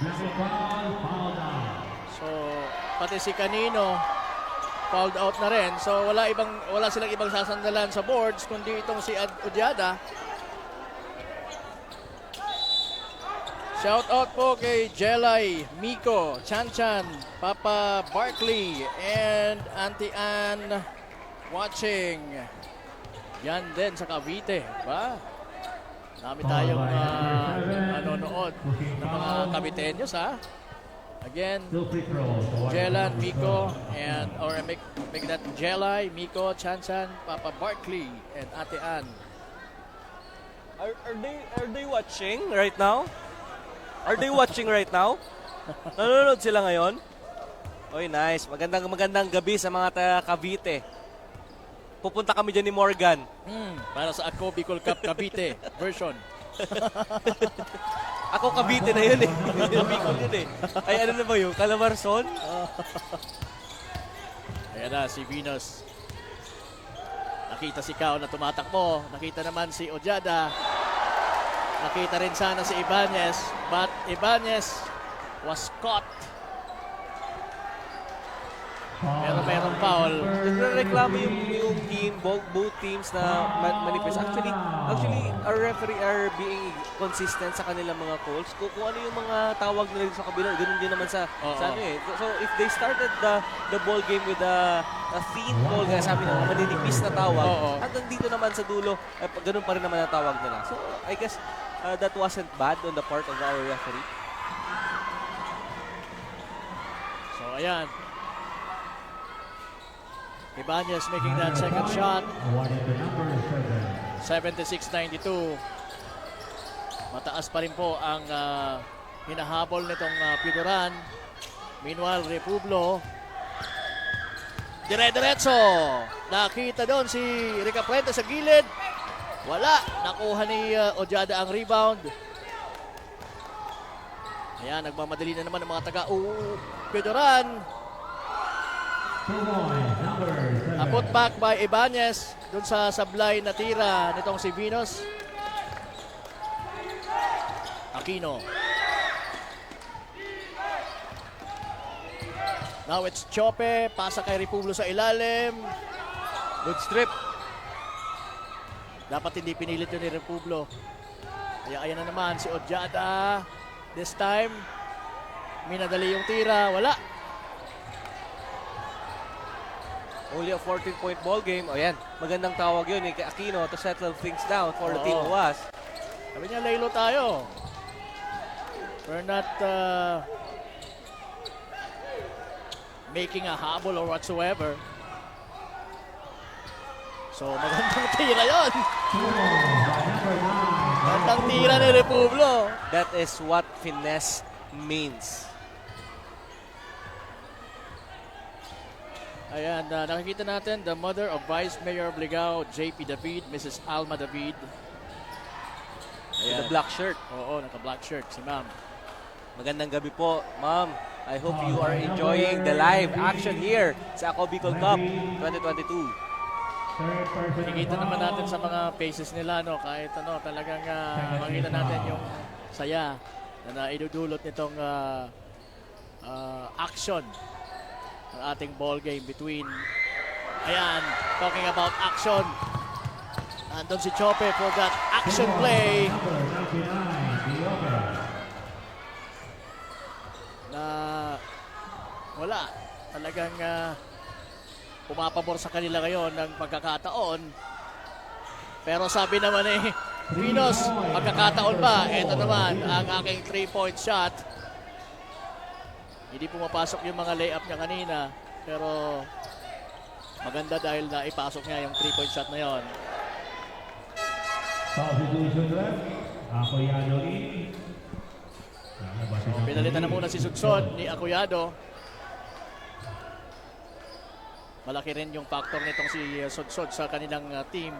Double foul, fouled out. So, pati si Canino, fouled out na rin. So, wala silang ibang sasandalan sa boards, kundi itong si Odiada. Shout out po kay Jelay, Miko, Chanchan, Papa Barkley, and Auntie Ann watching. Yan din sa Cavite. Ba? Dami tayong nanonood ng mga Caviteños, ha? Again, Jelan, Miko, and make that Jelay, Miko, Chanchan, Papa Barkley, and Ate Ann. Are they watching right now? Are they watching right now? Nanonood sila ngayon? Oy, nice. Magandang gabi sa mga taga Cavite. Pupunta kami dyan ni Morgan. Para sa Ako Bicol Cup Cavite version. Ako Cavite na yun eh. Bicol yun eh. Ay, ano na ba yun? Calabarzon? Ayan na, si Venus. Nakita si Kao na tumatakbo. Nakita naman si Ojada. Nakita rin sana si Ibanez. But Ibanez was caught. Pero mayroong foul. Nagreklamo yung team, both teams na manifest. Actually, our referee are being consistent sa kanilang mga calls. Kung ano yung mga tawag nila sa kabila, ganun din naman sa ano eh. So if they started the ball game with a thin ball, kaya sabi na maninipis na tawag, at dito naman sa dulo, ganun pa rin naman ang tawag nila. So I guess that wasn't bad on the part of our referee. So ayan. Ibanez making that second shot. 76-92. Mataas pa rin po ang hinahabol nitong Piudoran. Meanwhile, Republo. Dire-diretso. Nakita doon si Rica Puente sa gilid. Wala. Nakuha ni Ojada ang rebound. Ayan, nagmamadali na naman ang mga taga-Piudoran. A putback by Ibanez dun sa sablay na tira nitong si Venus. Aquino. Now it's Chope. Pasa kay Republo sa ilalim. Good strip. Dapat hindi pinilit yun ni Republo. Kaya ayan na naman si Ojada. This time, minadali yung tira. Wala. Only a 14-point ball game. O yan, magandang tawag yun kay Aquino to settle things down for the team UAS. Sabi niya, laylo tayo. We're not making a habol or whatsoever. So, magandang tira yun. Magandang tira ni Republo. That is what finesse means. Ayan, nakikita natin the mother of Vice Mayor Obligao, JP David, Mrs. Alma David. With a black shirt. Oo, naka-black shirt si ma'am. Magandang gabi po, ma'am. I hope you are enjoying the live action here sa Ako Bicol Cup 2022. Nakikita naman natin sa mga faces nila, no, kahit talagang makita natin yung saya na idudulot nitong action ng ating ball game between, ayan, talking about action. Andun si Chope for that action play. Na wala. Talagang pumapabor sa kanila ngayon ng pagkakataon. Pero sabi naman Venus, pagkakataon ba? Ito naman ang aking 3-point shot. Hindi pumapasok yung mga layup niya kanina. Pero maganda dahil naipasok niya yung 3-point shot na yon. So, pinalitan na muna si Sudsod ni Acuyado. Malaki rin yung factor nitong si Sudsod sa kanilang team.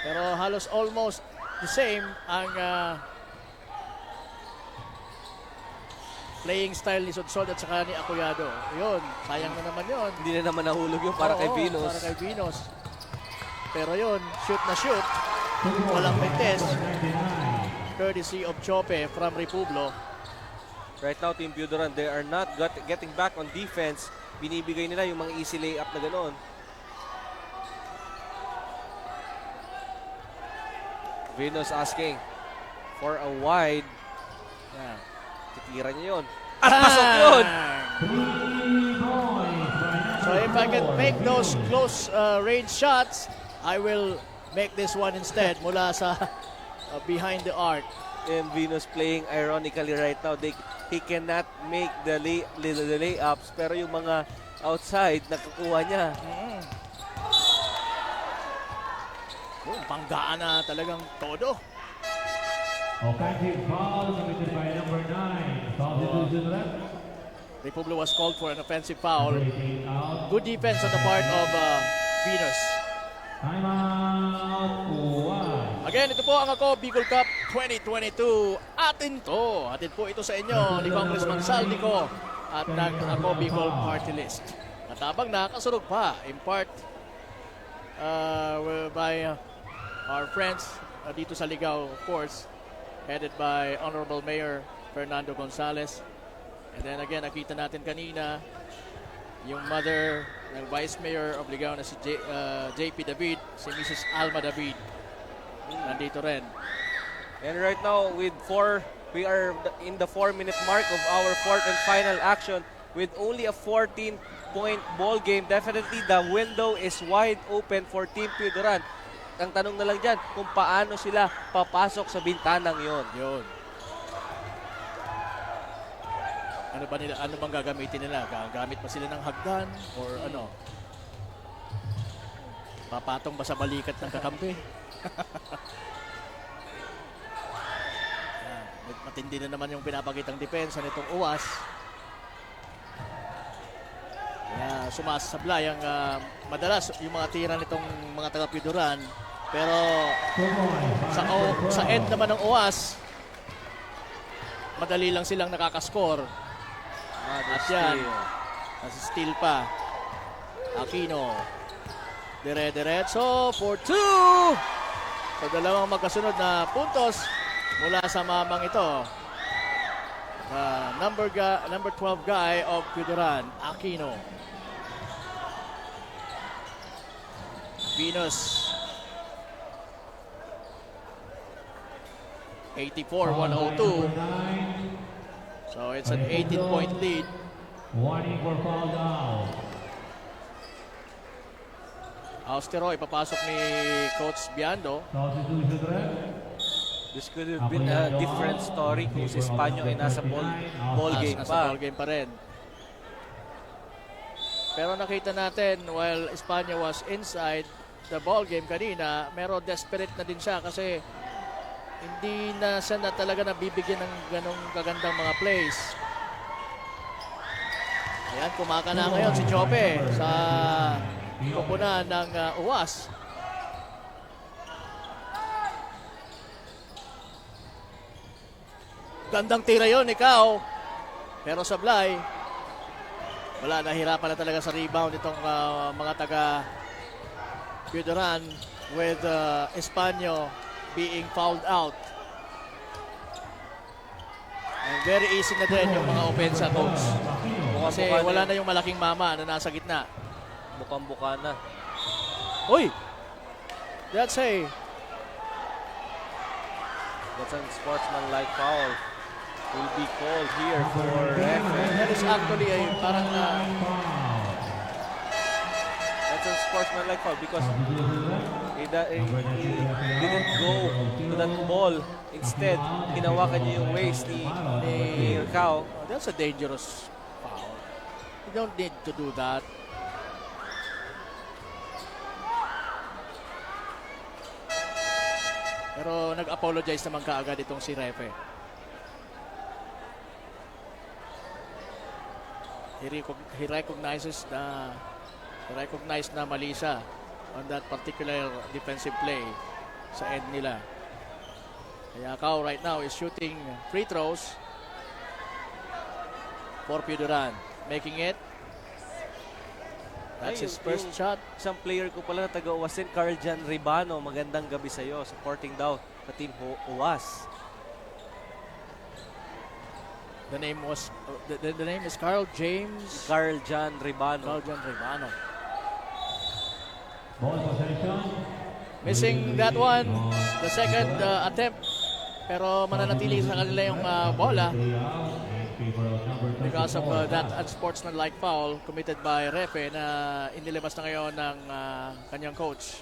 Pero halos almost the same ang playing style ni Sudsod at saka ni Acuyado. Yun, sayang na naman yun. Hindi na naman nahulog yung para kay Venus. Para kay Venus. Pero yun, shoot na shoot. Walang mintes. Courtesy of Chope from Republo. Right now, Team Piudoran, they are not getting back on defense. Binibigay nila yung mga easy layup na gano'n. Venus asking for a wide. Yeah. Titira niya yun. At pasok yun! So if I can make those close range shots, I will make this one instead mula sa behind the arc. And Venus playing ironically right now. He cannot make the layups, pero yung mga outside, nakukuha niya. Panggaan na talagang todo. Offensive foul committed by number 9. Substitution left. Republo was called for an offensive foul. Good defense on the part of Venus. Timeout. Again, ito po ang Ako Bicol Cup 2022. Atin to. Atin po ito sa inyo ni Congressman Saldico at ng Ako Bicol Party List. At habang nakasurog pa, in part by our friends dito sa Ligao, of course, headed by Honorable Mayor Fernando Gonzales. And then again, nakita natin kanina yung mother ng Vice Mayor of Ligao na si JP David, si Mrs. Alma David. Nandito rin. And right now, we are in the 4-minute mark of our fourth and final action with only a 14-point ball game. Definitely, the window is wide open for Team Pioduran. Ang tanong na lang dyan, kung paano sila papasok sa bintanang yon. Yun. Ano bang gagamitin nila? Gagamit ba sila ng hagdan or ano? Papatong ba sa balikat ng kakampi? Matindi na naman yung pinapakitang depensa nitong UAS. Sumasablay ang madalas yung mga tira nitong mga taga-Pioduran. Pero sa end naman ng UAS, madali lang silang nakakaskor. At yan, nasa-steal pa. Aquino. Dire-diretso for 2! So dalawang magkasunod na puntos mula sa mamang ito. Number 12 guy of Pioduran, Aquino. Venus. 84-102. So it's an 18-point lead. Warning for foul down. Austero, ipapasok ni Coach Biando. Substitution ref. This could have been a different story kung si Espanyol ay nasa ball game Nasa pa. ball game pa rin. Pero nakita natin while Espanyol was inside the ball game kanina, pero desperate na din siya kasi hindi na siya na talaga nabibigyan ng ganong kagandang mga plays. Ayan, kumaka na ngayon si Chope sa kupunan ng UAS. Gandang tira yon, ikaw. Pero sablay, wala, nahirapan na talaga sa rebound itong mga taga Pioduran with Espanyol being fouled out. And very easy na din yung mga offensa, coach. Kasi wala na yung malaking mama na nasa gitna. Bukang-buka na. Uy! That's a unsportsmanlike foul. Will be called here for referee. That is actually a parang That's a sportsmanlike foul because he didn't go to that ball. Instead, hinawakan niya yung waist ni Ircao. That's a dangerous foul. You don't need to do that. Pero nag-apologize naman kaagad itong si Refe. He recognized na mali siya on that particular defensive play sa end nila. Kaya Kao right now is shooting free throws for Pioduran. Making it. That's his first shot. Isang player ko pala na taga-Uwasin, Carl Jan Ribano. Magandang gabi sa iyo. Supporting daw sa Team UWAS. The name is Carl James. Carl Jan Ribano. Carl Jan Ribano. Ball possession. Missing that one. The second attempt. Pero mananatili sa kanila yung bola. Because of that unsportsmanlike foul committed by Refe na inilabas na ngayon ng kanyang coach.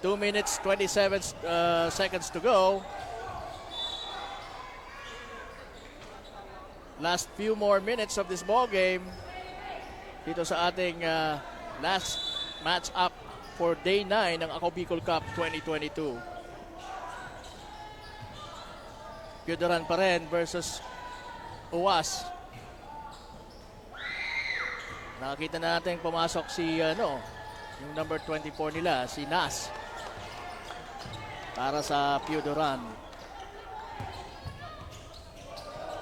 2 minutes, 27 seconds to go. Last few more minutes of this ball game dito sa ating last match up for Day 9 ng Ako Bicol Cup 2022. Pioduran pa rin versus UWAS. Nakita natin pumasok si yung number 24 nila, si Nas, para sa Pioduran.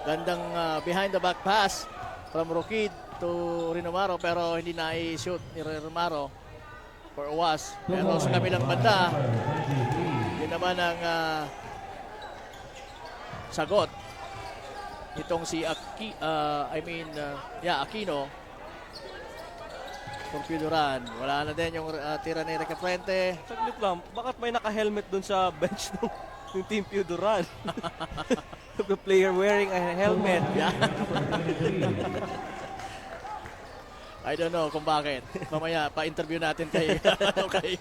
Gandang behind the back pass from Rokid. to Rinomaro pero hindi na i-shoot ni Rinomaro for UWAS. Pero sa kabilang banda, yun naman ang sagot itong si Aquino from Piduran. Wala na din yung tira ni Rica Frente. Saglit lang, bakit may naka-helmet dun sa bench ng Team Piuduran? The player wearing a helmet. Yeah. I don't know kung bakit. Mamaya pa-interview natin kay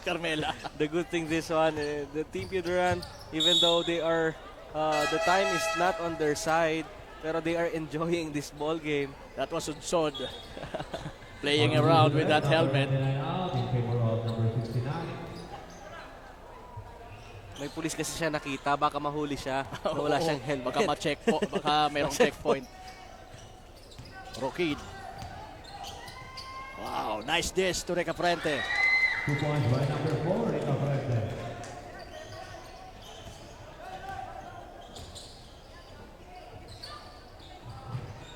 Carmela. The good thing this one, the Team Piuduran, even though they are, the time is not on their side, pero they are enjoying this ball game. That was Unsod playing around with that helmet. May pulis kasi siya nakita, baka mahuli siya. Wala siyang helmet. Baka ma-check po, baka mayroong checkpoint. Rokid. Wow, nice dish to Rica Frente. 2 points by number 4, Rica Frente.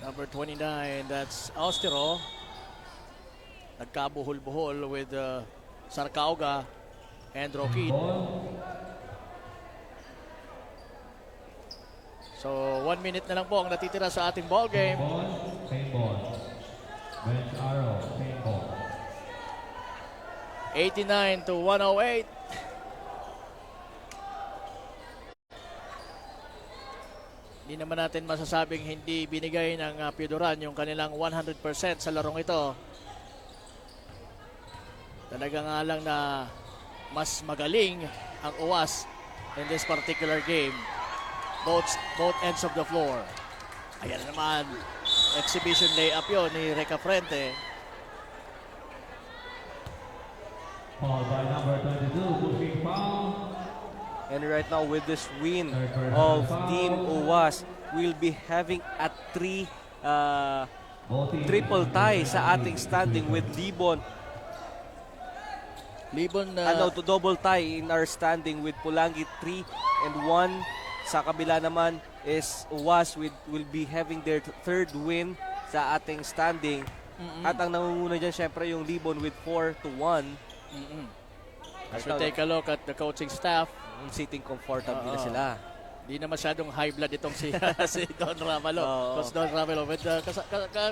Number 29, that's Austero. Nagkabuhol-buhol with Sarcauga and Rokid. So, 1 minute na lang po ang natitira sa ating ball game. Same ball. Bench arrow, same ball. 89 to 108. Hindi naman natin masasabing hindi binigay ng Piuduran yung kanilang 100% sa larong ito. Talaga nga lang na mas magaling ang UWAS in this particular game. Both ends of the floor. Ayan naman, exhibition layup yun ni Rica Frente. Foul by number 22, pushing foul. And right now with this win of Team UWAS, we'll be having a triple tie sa ating standing with Libon. To double tie in our standing with Pulangi 3 and 1. Sa kabila naman is UWAS will be having their third win sa ating standing. At ang nangunguna dyan syempre yung Libon with 4-1. As we take a look at the coaching staff, sitting comfortably na sila. Di na masyadong high blood itong si Don Ramalo. Coach Don Ramalo. But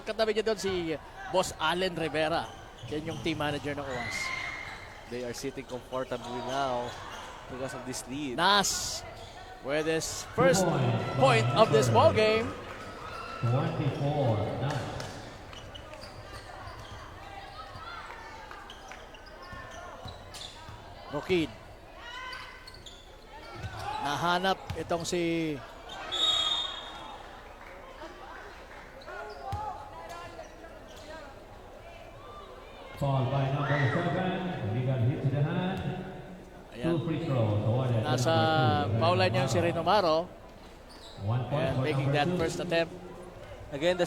katabi niya doon si Boss Allen Rivera. Yan yung team manager ng UWAS. They are sitting comfortably now because of this lead. Nas with his first point of this ball game. 24, Nas. Rokid. Nahanap itong si Foul by number 7. Illegal hit to the hand. Two free throws awarded. Nasa foul line niya si Rinomaro. 1 point And for making number that 2. first attempt. Again, the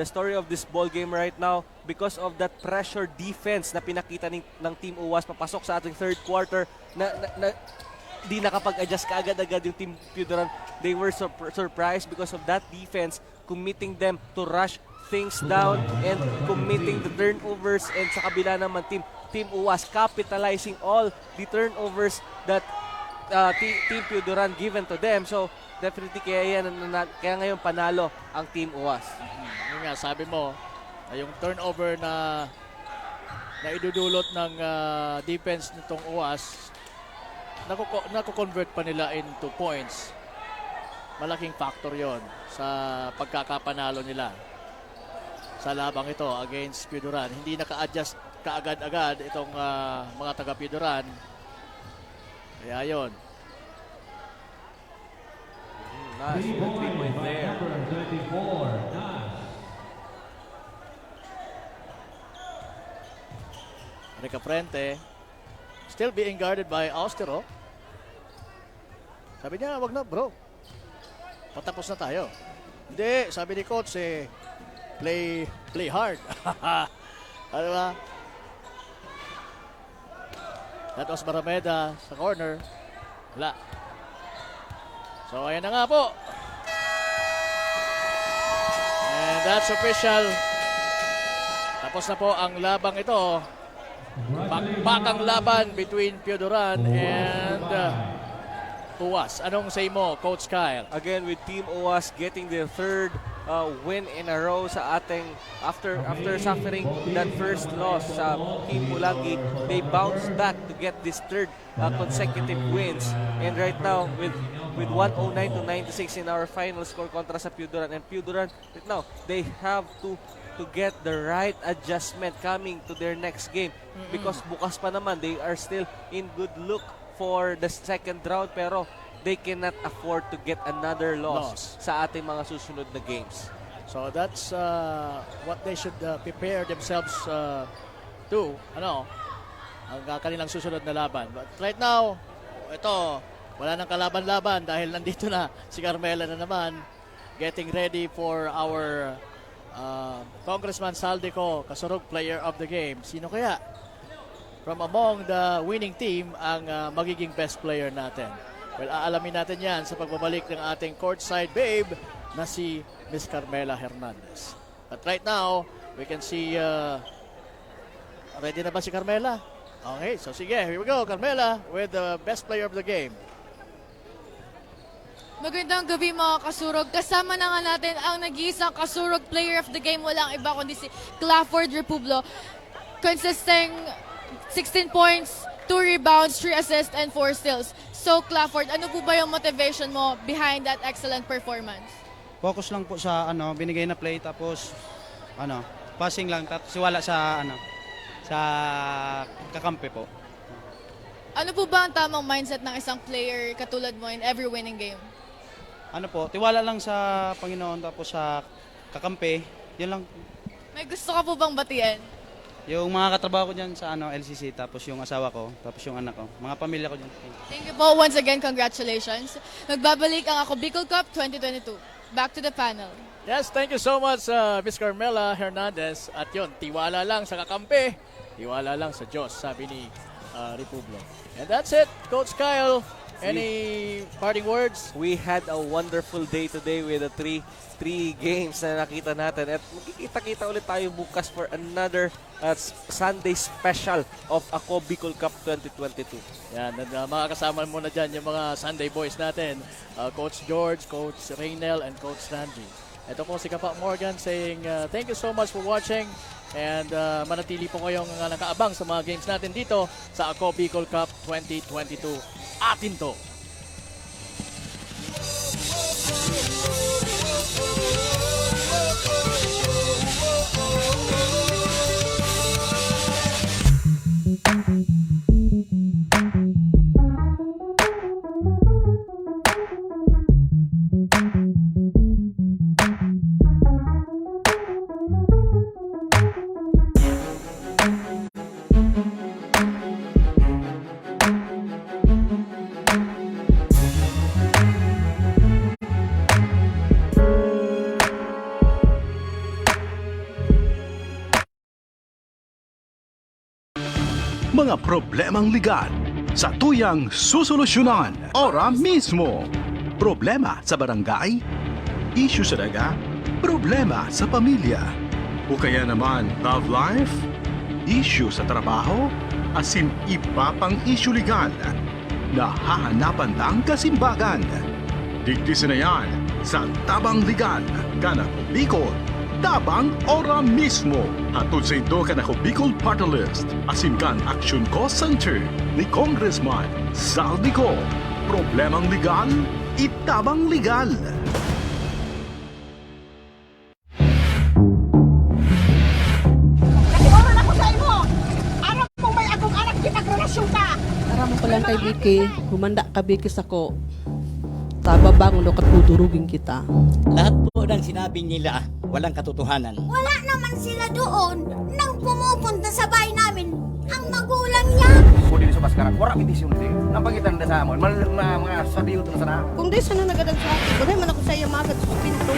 story of this ball game right now, because of that pressure defense na pinakita ng Team UWAS papasok sa ating third quarter, na di nakapag-adjust kaagad-agad yung Team Piuduran. They were surprised because of that defense, committing them to rush things down and committing the turnovers, and sa kabila naman Team UWAS capitalizing all the turnovers that Team Piuduran given to them. So definitely kaya ngayon panalo ang Team UWAS. Yun nga, sabi mo, yung turnover na idudulot ng defense nitong UWAS, nakukonvert pa nila into points. Malaking factor yon sa pagkakapanalo nila sa labang ito against Piuduran. Hindi naka-adjust kaagad-agad itong mga taga-Piuduran. Kaya yun. Nice. 3 points by there. number 24, Nas. Rica Frente still being guarded by Austero. Sabi niya, wag na bro. Patapos na tayo. Hindi, sabi ni coach play hard. Ano ba? That was Barameda sa corner. Wala. So ayan na nga po. And that's official. Tapos na po ang labang ito. Bakbakang laban between Pioduran and UAS. Anong say mo, Coach Kyle? Again, with Team UAS getting their third win in a row sa ating after suffering that first loss sa Team Pulangi, they bounced back to get this third consecutive wins. And right now with 109-96 in our final score kontra sa Pioduran, and Pioduran right now they have to get the right adjustment coming to their next game because bukas pa naman they are still in good look for the second round, pero they cannot afford to get another loss sa ating mga susunod na games. So that's what they should prepare themselves to, ang kanilang susunod na laban. But right now, ito, wala nang kalaban-laban dahil nandito na si Carmela na naman getting ready for our Congressman Saldico, Kasurug Player of the Game. Sino kaya from among the winning team ang magiging best player natin? Well, aalamin natin yan sa pagbabalik ng ating courtside babe na si Miss Carmela Hernandez. But right now, we can see, ready na ba si Carmela? Okay, so sige, here we go, Carmela with the best player of the game. Magandang gabi mga kasurog. Kasama na nga natin ang nag-iisang kasurog player of the game. Walang iba kundi si Clafford Republo. Consisting 16 points, 2 rebounds, 3 assists, and 4 steals. So Clafford, ano po ba yung motivation mo behind that excellent performance? Focus lang po sa binigay na play, tapos passing lang, tapos wala sa sa kakampi po. Ano po ba ang tamang mindset ng isang player katulad mo in every winning game? Tiwala lang sa Panginoon, tapos sa kakampi, yun lang. May gusto ka po bang batiin? Yung mga katrabaho ko dyan sa LCC, tapos yung asawa ko, tapos yung anak ko, mga pamilya ko dyan. Thank you po. Once again, congratulations. Magbabalik ang Ako Bicol Cup 2022. Back to the panel. Yes, thank you so much, Miss Carmela Hernandez. At yun, tiwala lang sa kakampi, tiwala lang sa Diyos, sabi ni Republo. And that's it, Coach Kyle. Any parting words? We had a wonderful day today with the three games na nakita natin. At magkikita-kita ulit tayo bukas for another Sunday special of Ako Bicol Cup 2022. Yan, makakasama mo na dyan yung mga Sunday boys natin. Coach George, Coach Reynel, and Coach Randy. Ito po si Kapa Morgan saying thank you so much for watching. And manatili po kayong nakaabang sa mga games natin dito sa Ako Bicol Cup 2022. Atin to! Mga problemang legal sa tuyang susolusyonan ora mismo. Problema sa barangay, issue sa daga, problema sa pamilya. O kaya naman love life, issue sa trabaho, asin iba pang issue legal. Nahahanapan lang kasimbagan. Digdisin na yan sa Tabang Legal, Kanako Bicol. Tabang ora mismo. Hatod sa ito Kanako Bicol Party List. Asimkan Action Cost Center ni Congressman Saldico. Problemang legal, itabang legal. Nagsimulan ako sa imo. Anak mo may akong anak kinagrelasyon ka. Aram ko lang kay Vicky, humanda ka Vicky sako. Tababang ulo katudurugin kita. Lahat po ng sinabi nila, walang katotohanan. Wala naman sila doon nang pumupunta sa bahay namin ang magulang niya. Kung di sa Baskaran, wala pitisyon din. Nang pangitan na sa amon, mga sabiyo ito na sana. Kung di sana nagadag sa akin, bagay man ako sa iya magad sa pinto.